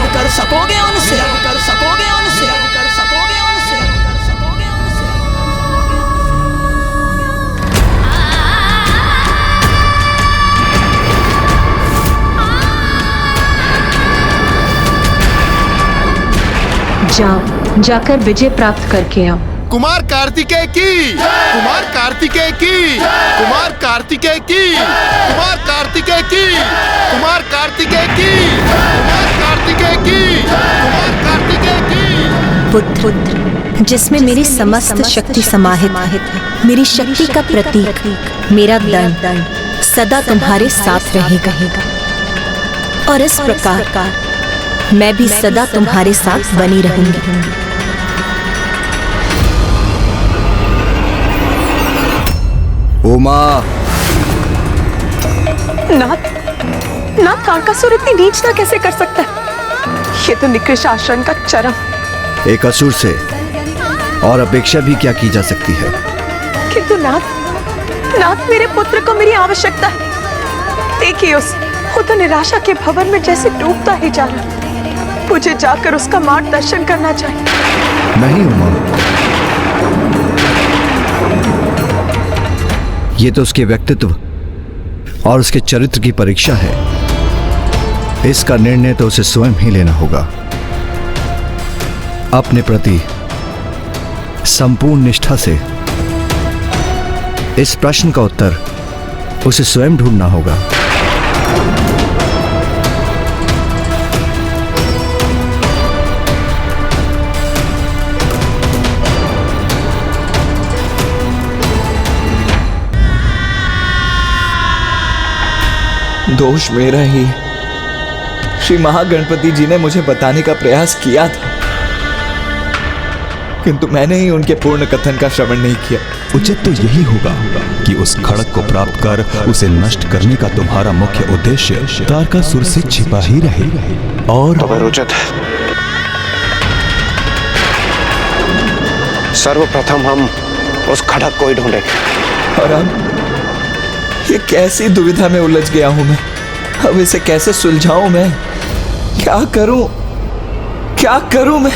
जाओ, जाकर विजय प्राप्त करके आओ। कुमार कार्तिकेय की, कुमार कार्तिकेय की, कुमार कार्तिकेय की, कुमार कार्तिकेय की, कुमार कार्तिकेय की, कुमार कार्तिकेय की, कुमार कार्तिकेय की। पुत्र जिसमें मेरी समस्त शक्ति समाहित है, मेरी शक्ति का प्रतीक मेरा दंड सदा तुम्हारे साथ रहेगा और इस प्रकार मैं भी सदा तुम्हारे साथ बनी रहूंगी। उमा, नाथ, ना तारकासुर इतनी नीचता कैसे कर सकता है? ये तो निकृष्ट आचरण का चरम। एक असुर से और अपेक्षा भी क्या की जा सकती है? किंतु नाथ, मेरे पुत्र को मेरी आवश्यकता है। देखिए वो तो निराशा के भंवर में जैसे डूबता ही जा रहा। मुझे जाकर उसका मार्गदर्शन करना चाहिए। नहीं उमा, ये तो उसके व्यक्तित्व और उसके चरित्र की परीक्षा है। इसका निर्णय तो उसे स्वयं ही लेना होगा। अपने प्रति संपूर्ण निष्ठा से इस प्रश्न का उत्तर उसे स्वयं ढूंढना होगा। दोष मेरा ही है। श्री महागणपति जी ने मुझे बताने का प्रयास किया था, किंतु मैंने ही उनके पूर्ण कथन का श्रवण नहीं किया। उचित तो यही होगा कि उस खड़क को प्राप्त कर उसे नष्ट करने का तुम्हारा मुख्य उद्देश्य तारकासुर से छिपा ही रहे। और उचित है। सर्वप्रथम हम उस खड़क को ही ढूंढेंगे। और अब ये कैसी दुविधा में उलझ गया हूं मैं। अब इसे कैसे सुलझाऊं मैं? क्या करूं मैं?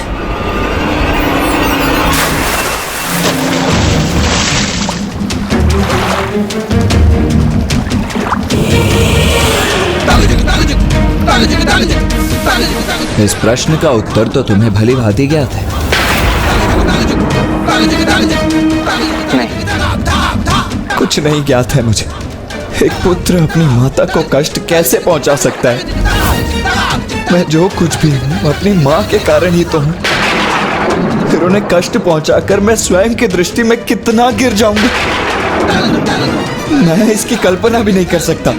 इस प्रश्न का उत्तर तो तुम्हें भली भांति ज्ञात है। कुछ नहीं ज्ञात है मुझे। एक पुत्र अपनी माता को कष्ट कैसे पहुंचा सकता है? मैं जो कुछ भी हूं अपनी मां के कारण ही तो हूं। फिर उन्हें कष्ट पहुंचाकर मैं स्वयं की दृष्टि में कितना गिर जाऊंगा, मैं इसकी कल्पना भी नहीं कर सकता।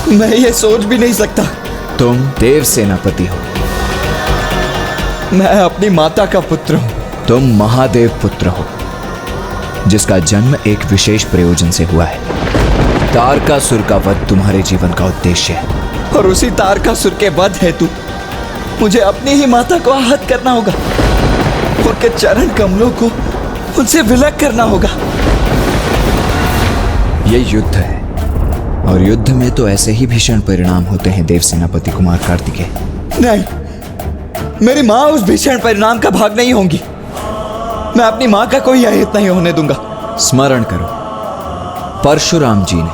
मैं ये सोच भी नहीं सकता। तुम देव सेनापति हो, मैं अपनी माता का पुत्र हूं। तुम महादेव पुत्र हो, जिसका जन्म एक विशेष प्रयोजन से हुआ है। तारकासुर का वध तुम्हारे जीवन का उद्देश्य है, और उसी तारकासुर के वध हेतु मुझे अपनी ही माता को आहत करना होगा। उनके चरण कमलों को उनसे विलग करना होगा। यह युद्ध है, और युद्ध में तो ऐसे ही भीषण परिणाम होते हैं देव सेनापति कुमार कार्तिकेय। नहीं, मेरी मां उस भीषण परिणाम का भाग नहीं होंगी। मैं अपनी मां का कोई अहित नहीं होने दूंगा। स्मरण करो, परशुराम जी ने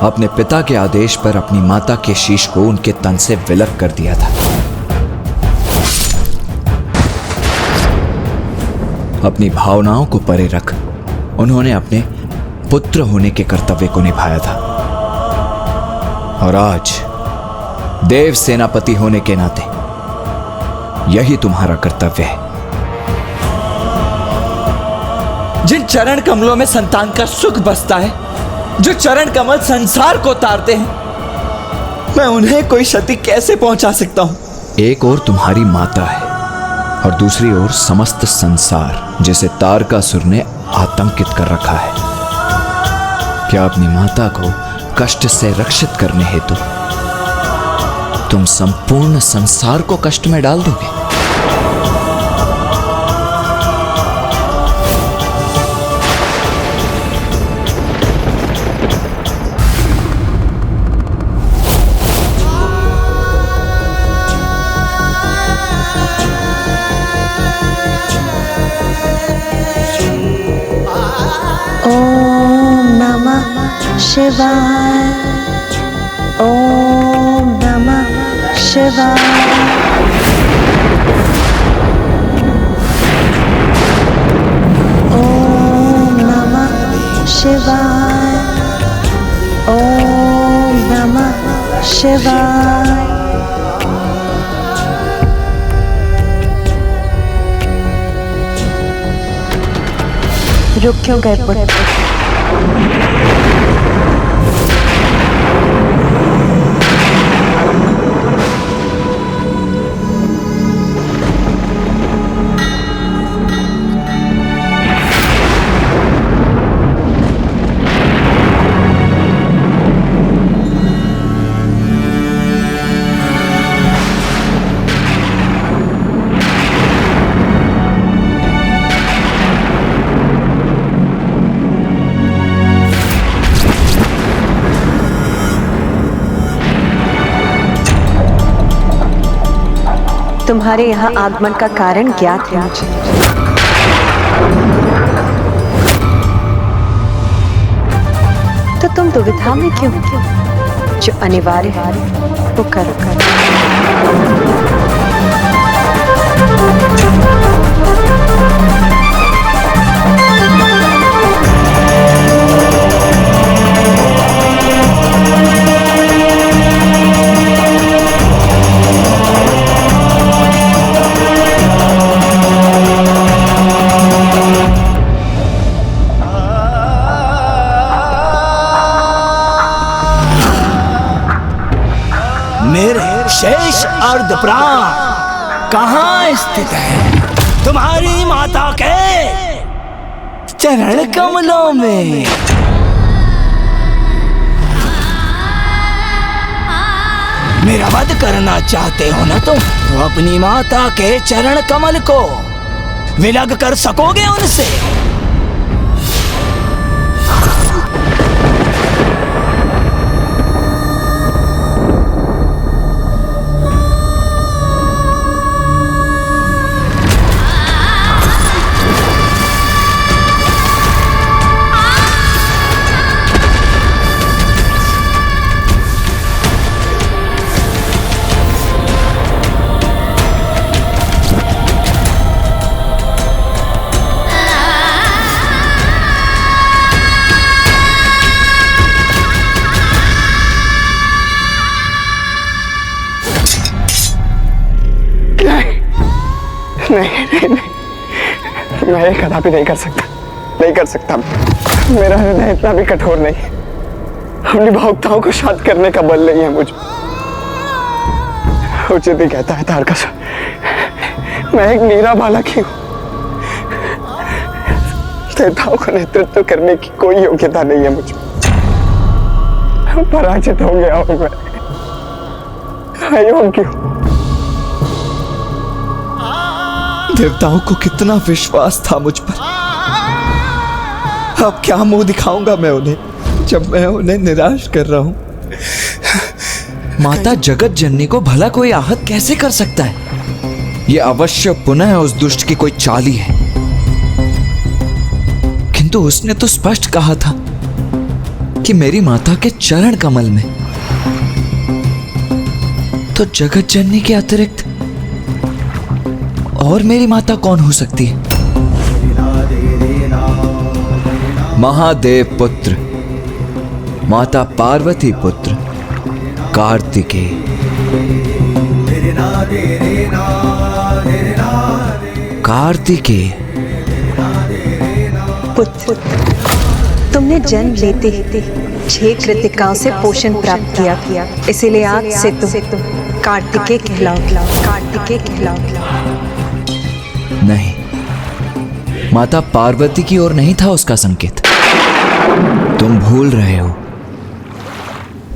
अपने पिता के आदेश पर अपनी माता के शीश को उनके तन से विलग कर दिया था। अपनी भावनाओं को परे रख उन्होंने अपने पुत्र होने के कर्तव्य को निभाया था। और आज देव सेनापति होने के नाते यही तुम्हारा कर्तव्य है। जिन चरण कमलों में संतान का सुख बसता है, जो चरण कमल संसार को तारते हैं, मैं उन्हें कोई क्षति कैसे पहुंचा सकता हूं? एक ओर तुम्हारी माता है और दूसरी ओर समस्त संसार, जिसे तारकासुर ने आतंकित कर रखा है। क्या अपनी माता को कष्ट से रक्षित करने हेतु तुम संपूर्ण संसार को कष्ट में डाल दोगे? ओम नमः शिवाय। ओम नमः शिवाय। ओम नमः शिवाय। ओम नमः शिवाय। रुक क्यों गए पुत्र? तुम्हारे यहाँ आगमन का कारण ज्ञात है मुझे। तो तुम दुविधा में क्यों? जो अनिवार्य है वो करो। मेरे शेष अर्धप्राण कहाँ स्थित है? तुम्हारी माता के चरण कमलों में। मेरा वध करना चाहते हो ना तुम, तो अपनी माता के चरण कमल को विलग कर सकोगे उनसे? नहीं, मैं ये कदापि नहीं कर सकता। मेरा हृदय इतना भी कठोर नहीं, अपनी भावुकताओं को शांत करने का बल नहीं है मुझ। उचित ही कहता है तारकासुर, मैं एक नीरा बालक ही हूँ। देवताओं का नेतृत्व करने की कोई योग्यता नहीं है मुझ। पराजित हो गया हूँ मैं, अयोग्य हूँ। देवताओं को कितना विश्वास था मुझ पर। अब क्या मुंह दिखाऊंगा मैं उन्हें, जब मैं उन्हें निराश कर रहा हूं। माता जगत जननी को भला कोई आहत कैसे कर सकता है? यह अवश्य पुनः उस दुष्ट की कोई चाल ही है। किंतु उसने तो स्पष्ट कहा था कि मेरी माता के चरण कमल में, तो जगत जननी के अतिरिक्त और मेरी माता कौन हो सकती है? महादेव पुत्र, माता पार्वती पुत्र कार्तिकेय। कार्तिकेय पुत्र, तुमने जन्म लेते ही 6 कृतिकाओं से पोषण प्राप्त किया, इसीलिए आज से तुम कार्तिकेय कहलाओ। नहीं, माता पार्वती की ओर नहीं था उसका संकेत। तुम भूल रहे हो,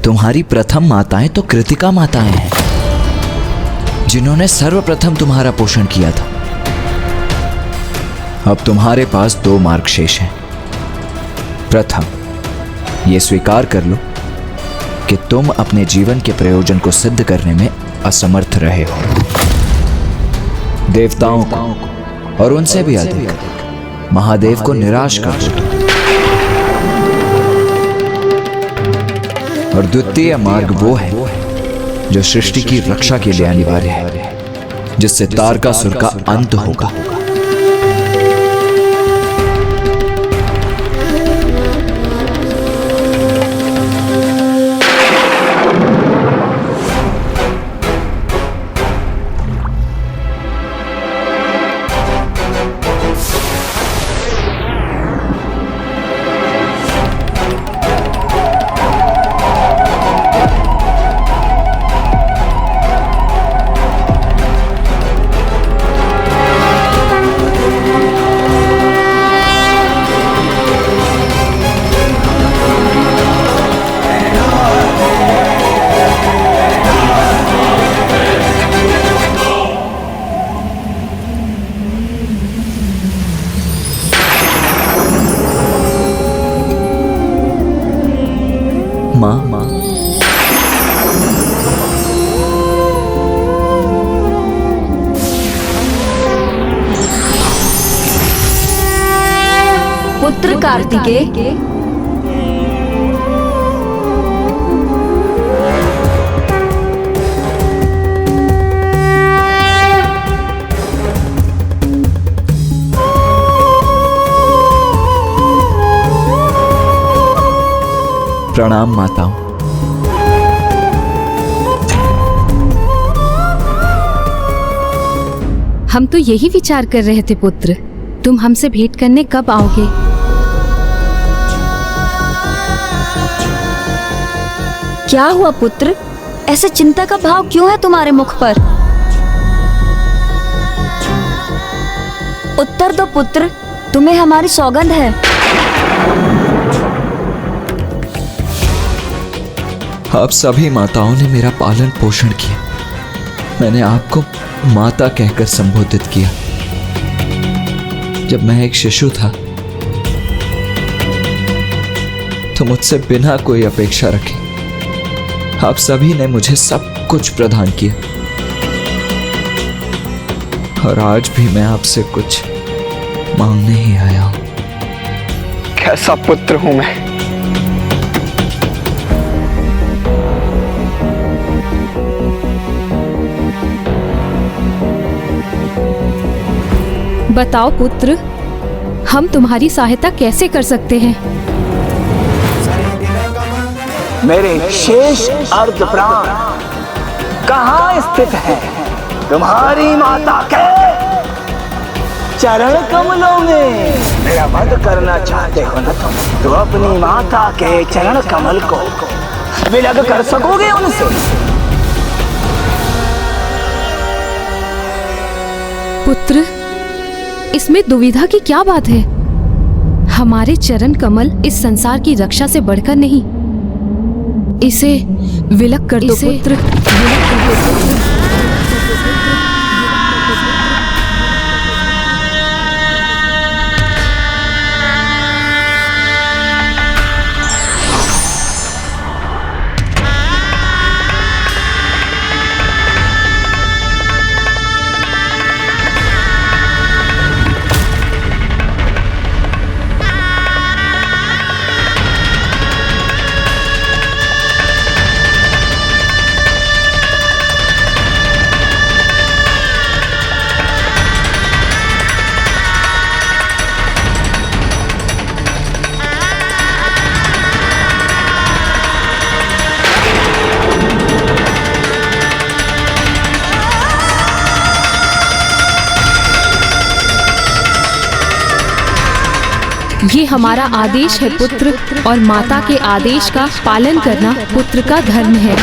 तुम्हारी प्रथम माताएं तो कृतिका माताएं हैं, जिन्होंने सर्वप्रथम तुम्हारा पोषण किया था। अब तुम्हारे पास 2 मार्ग शेष हैं। प्रथम, यह स्वीकार कर लो कि तुम अपने जीवन के प्रयोजन को सिद्ध करने में असमर्थ रहे हो। देवताओं को और उनसे भी अधिक महादेव को निराश कर दो। और द्वितीय मार्ग वो है जो सृष्टि की रक्षा के लिए अनिवार्य है, जिससे तारकासुर का अंत होगा। कार्तिकेय। प्रणाम माताओं। हम तो यही विचार कर रहे थे पुत्र, तुम हमसे भेंट करने कब आओगे? क्या हुआ पुत्र, ऐसे चिंता का भाव क्यों है तुम्हारे मुख पर? उत्तर दो पुत्र, तुम्हें हमारी सौगंध है। आप सभी माताओं ने मेरा पालन पोषण किया। मैंने आपको माता कहकर संबोधित किया। जब मैं एक शिशु था तो मुझसे बिना कोई अपेक्षा रखे आप सभी ने मुझे सब कुछ प्रदान किया, और आज भी मैं आपसे कुछ मांगने ही आया हूं। कैसा पुत्र हूं मैं? बताओ पुत्र, हम तुम्हारी सहायता कैसे कर सकते हैं? मेरे शेष अर्ध प्राण कहाँ स्थित है? तुम्हारी माता के चरण कमलों में। मेरा वध करना चाहते हो ना तुम, तो अपनी माता के चरण कमल को विलग कर सकोगे उनसे? पुत्र, इसमें दुविधा की क्या बात है? हमारे चरण कमल इस संसार की रक्षा से बढ़कर नहीं। इसे विलग कर दो पुत्र, विलग कर दो पुत्र। ये हमारा आदेश है पुत्र, और माता के आदेश का पालन करना पुत्र का धर्म है।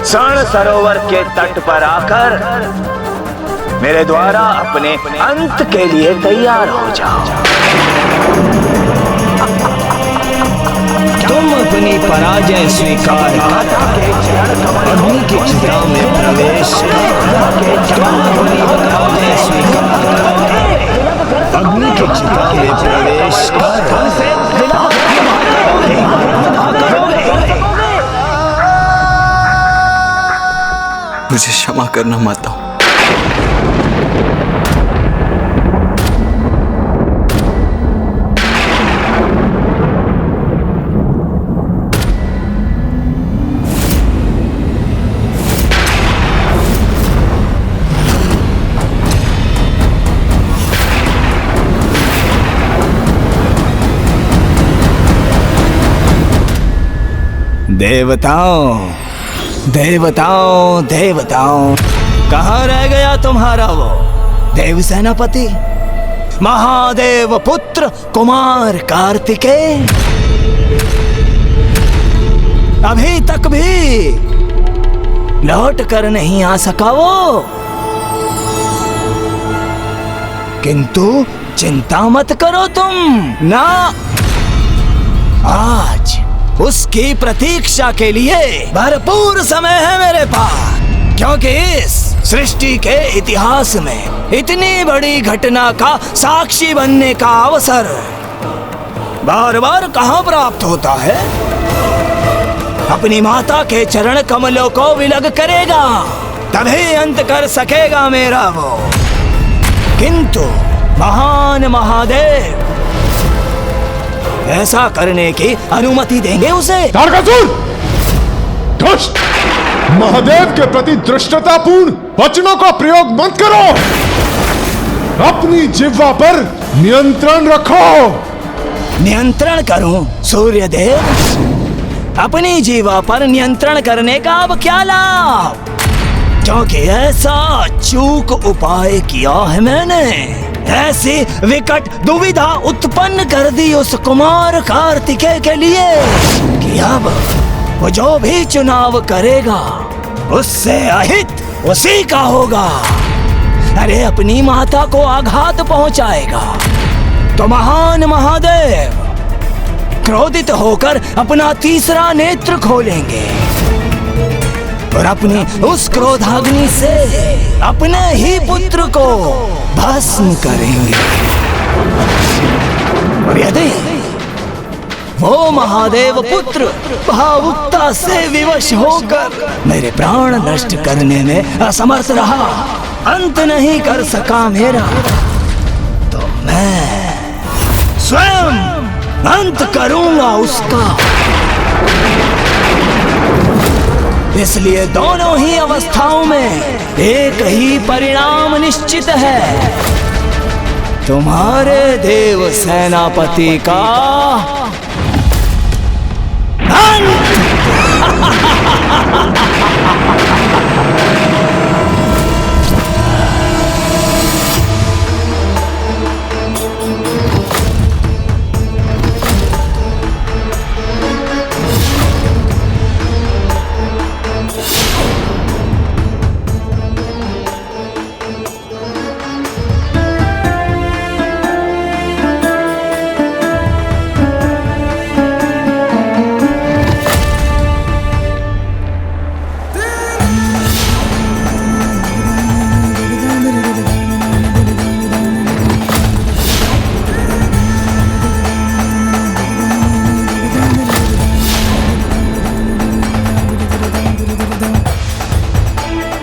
स्वर्ण सरोवर के तट पर आकर मेरे द्वारा अपने अंत के लिए तैयार हो जाओ। तुम अपनी पराजय स्वीकार कर अग्नि की चिता में प्रवेश अग्नि की चिता में प्रवेश मुझे क्षमा करना माता। देवताओं देवताओं देवताओं, कहाँ रह गया तुम्हारा वो देव सेनापति, महादेव पुत्र कुमार कार्तिकेय? अभी तक भी लौट कर नहीं आ सका वो। किंतु चिंता मत करो तुम ना, आज उसकी प्रतीक्षा के लिए भरपूर समय है मेरे पास, क्योंकि इस सृष्टि के इतिहास में इतनी बड़ी घटना का साक्षी बनने का अवसर बार बार कहाँ प्राप्त होता है? अपनी माता के चरण कमलों को विलग करेगा, तभी अंत कर सकेगा मेरा वो। किंतु महान महादेव ऐसा करने की अनुमति देंगे उसे? तारकासुर! दुष्ट! महादेव के प्रति दृष्टतापूर्ण वचनों का प्रयोग मत करो। अपनी जिह्वा पर नियंत्रण रखो। नियंत्रण करूं सूर्यदेव? अपनी जीवा पर नियंत्रण करने का अब क्या लाभ? क्योंकि ऐसा चूक उपाय किया है मैंने, ऐसी विकट दुविधा उत्पन्न कर दी उस कुमार कार्तिकेय के लिए कि अब वो जो भी चुनाव करेगा उससे अहित उसी का होगा। अरे अपनी माता को आघात पहुंचाएगा तो महान महादेव क्रोधित होकर अपना तीसरा नेत्र खोलेंगे और अपनी उस क्रोधाग्नि से अपने ही पुत्र को भस्म करेंगे। और यदि वो महादेव पुत्र भावुकता से विवश होकर मेरे प्राण नष्ट करने में असमर्थ रहा, अंत नहीं कर सका मेरा, तो मैं स्वयं अंत करूंगा उसका। इसलिए दोनों ही अवस्थाओं में एक ही परिणाम निश्चित है, तुम्हारे देव सेनापति का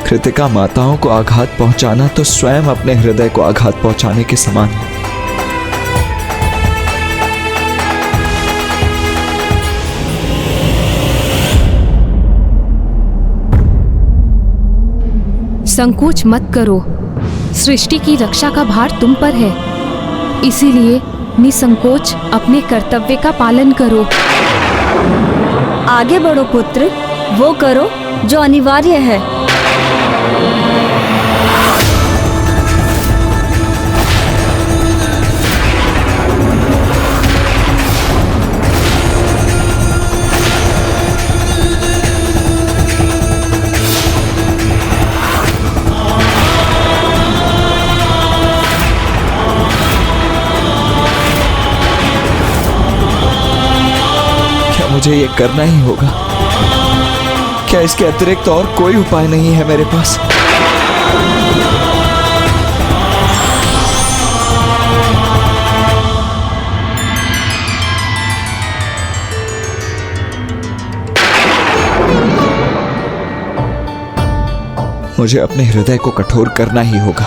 कृतिका माताओं को आघात पहुंचाना तो स्वयं अपने हृदय को आघात पहुंचाने के समान है। संकोच मत करो, सृष्टि की रक्षा का भार तुम पर है, इसीलिए निसंकोच अपने कर्तव्य का पालन करो। आगे बढ़ो पुत्र, वो करो जो अनिवार्य है। मुझे ये करना ही होगा। क्या इसके अतिरिक्त और कोई उपाय नहीं है मेरे पास? मुझे अपने हृदय को कठोर करना ही होगा।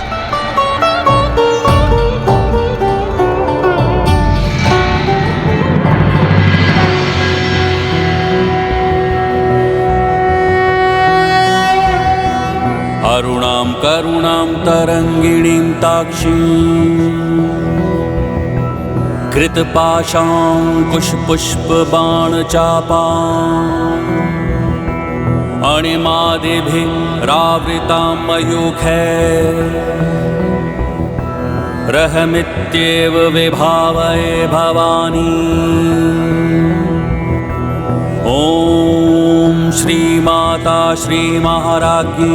अरुणां करुणां तरंगिणीं ताक्षीं कृतपाशाङ्कुशपुष्पबाणचापां अणिमादिभिरावृतां मयूखैरहमित्येव विभावये भवानी। ओम श्रीमाता श्रीमहाराज्ञी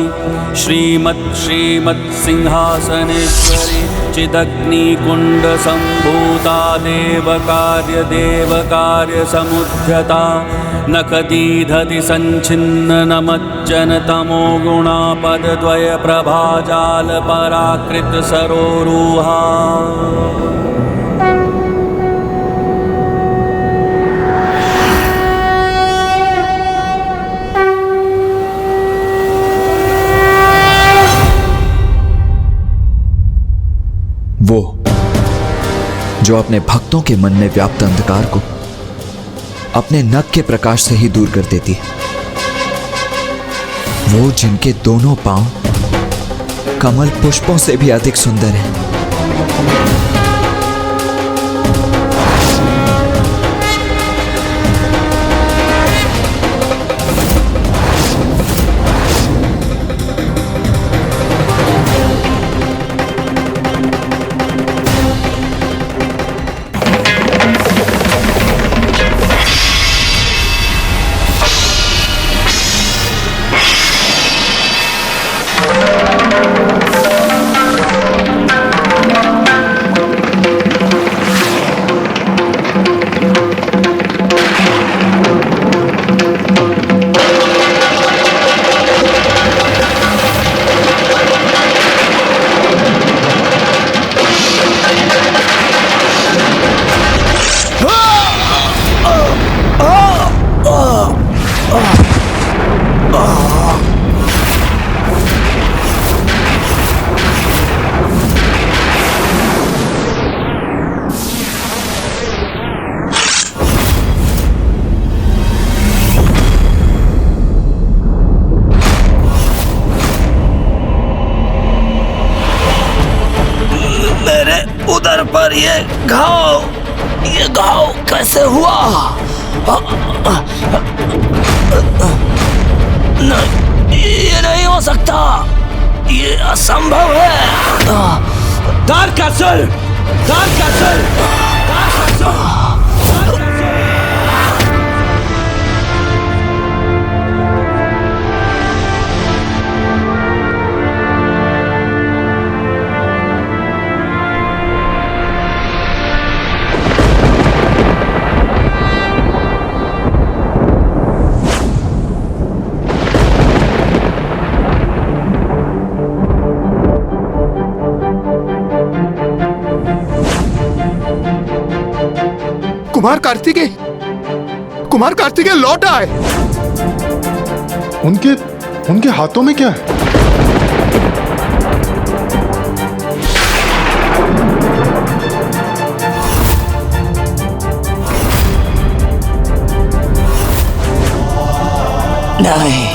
श्रीमत्सिंहासनेश्वरी चिदग्निकुंड संभूता देवकार्य समुद्यता नखदीधति संचिन्न नमज्जन तमो गुणापद्वय प्रभाजाल पराकृत सरोरुहा। जो अपने भक्तों के मन में व्याप्त अंधकार को अपने नख के प्रकाश से ही दूर कर देती है। वो जिनके दोनों पांव कमल पुष्पों से भी अधिक सुंदर हैं। उधर पर ये घाव कैसे हुआ? नहीं, ये नहीं हो सकता, ये असंभव है। तारकासुर, तारकासुर, तारकासुर। कुमार कार्तिकेय लौट आए। उनके हाथों में क्या है? नहीं,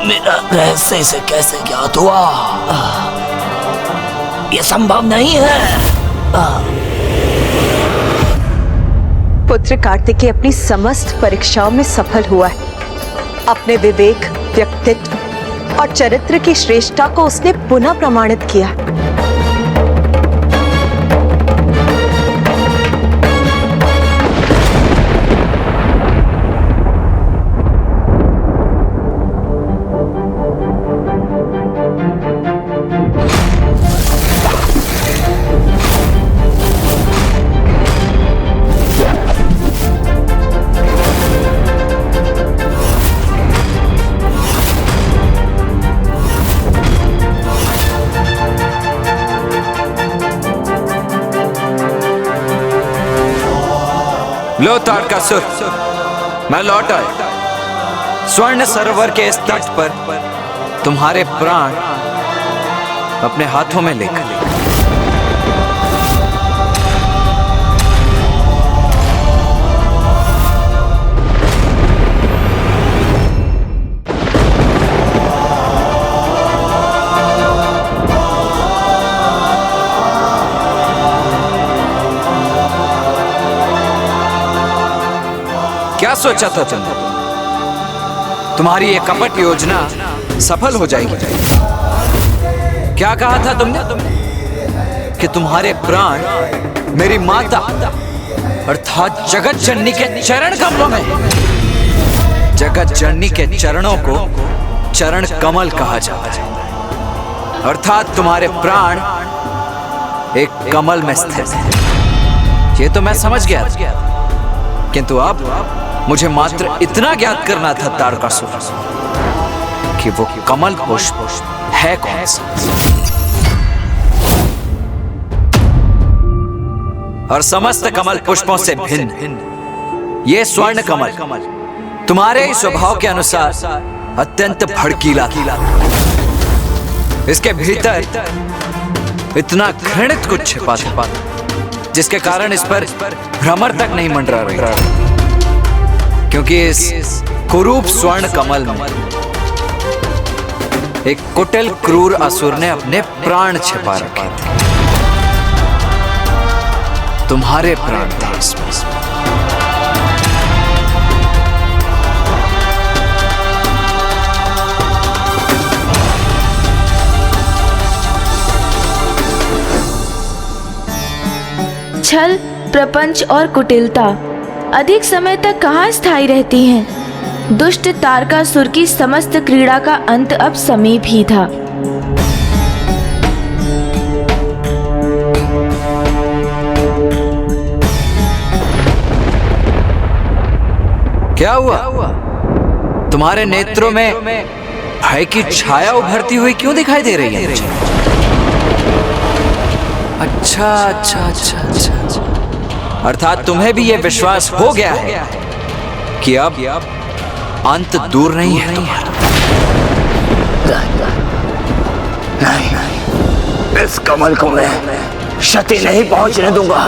मेरा रहस्य इसे कैसे ज्ञात हुआ? यह संभव नहीं है। पुत्र कार्तिकेय अपनी समस्त परीक्षाओं में सफल हुआ है। अपने विवेक, व्यक्तित्व और चरित्र की श्रेष्ठता को उसने पुनः प्रमाणित किया। लो तारकासुर, मैं लौट आया। स्वर्ण सरोवर के इस तट पर तुम्हारे प्राण अपने हाथों में लेकर। क्या सोचा था तुमने? तुम्हारी ये कपट योजना सफल हो जाएगी। क्या कहा था तुमने कि तुम्हारे प्राण मेरी माता अर्थात जगत जननी के चरण कमलों में। जगत जननी के चरणों को चरण कमल कहा जाता है, अर्थात तुम्हारे प्राण एक कमल में स्थित है। ये तो मैं समझ गया था, किंतु अब मुझे मात्र इतना ज्ञात करना था तारकासुर कि वो कमल पुष्प है कौन सा। और समस्त कमल पुष्पों से भिन्न ये स्वर्ण कमल तुम्हारे ही स्वभाव के अनुसार अत्यंत भड़कीला था। इसके भीतर इतना घृणित कुछ छिपा था जिसके कारण इस पर भ्रमर तक नहीं मंडरा रही, क्योंकि इस कुरूप स्वर्ण कमल में एक कुटिल क्रूर असुर ने अपने प्राण छिपा रखे थे। तुम्हारे प्राण थे इसमें। छल, प्रपंच और कुटिलता अधिक समय तक कहाँ स्थायी रहती हैं। दुष्ट तारकासुर की समस्त क्रीड़ा का अंत अब समीप ही था। क्या हुआ? तुम्हारे नेत्रों में भय की छाया उभरती हुई क्यों दिखाई दे रही है? अच्छा अच्छा अच्छा अच्छा, अर्थात तुम्हें भी यह विश्वास हो गया है कि अब अंत दूर नहीं है तुम्हारा। नहीं, इस कमल को मैं क्षति नहीं पहुंचने दूंगा।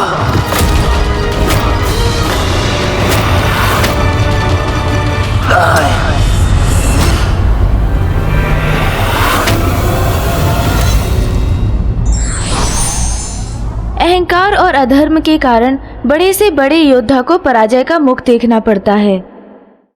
अहंकार और अधर्म के कारण बड़े से बड़े योद्धा को पराजय का मुख देखना पड़ता है।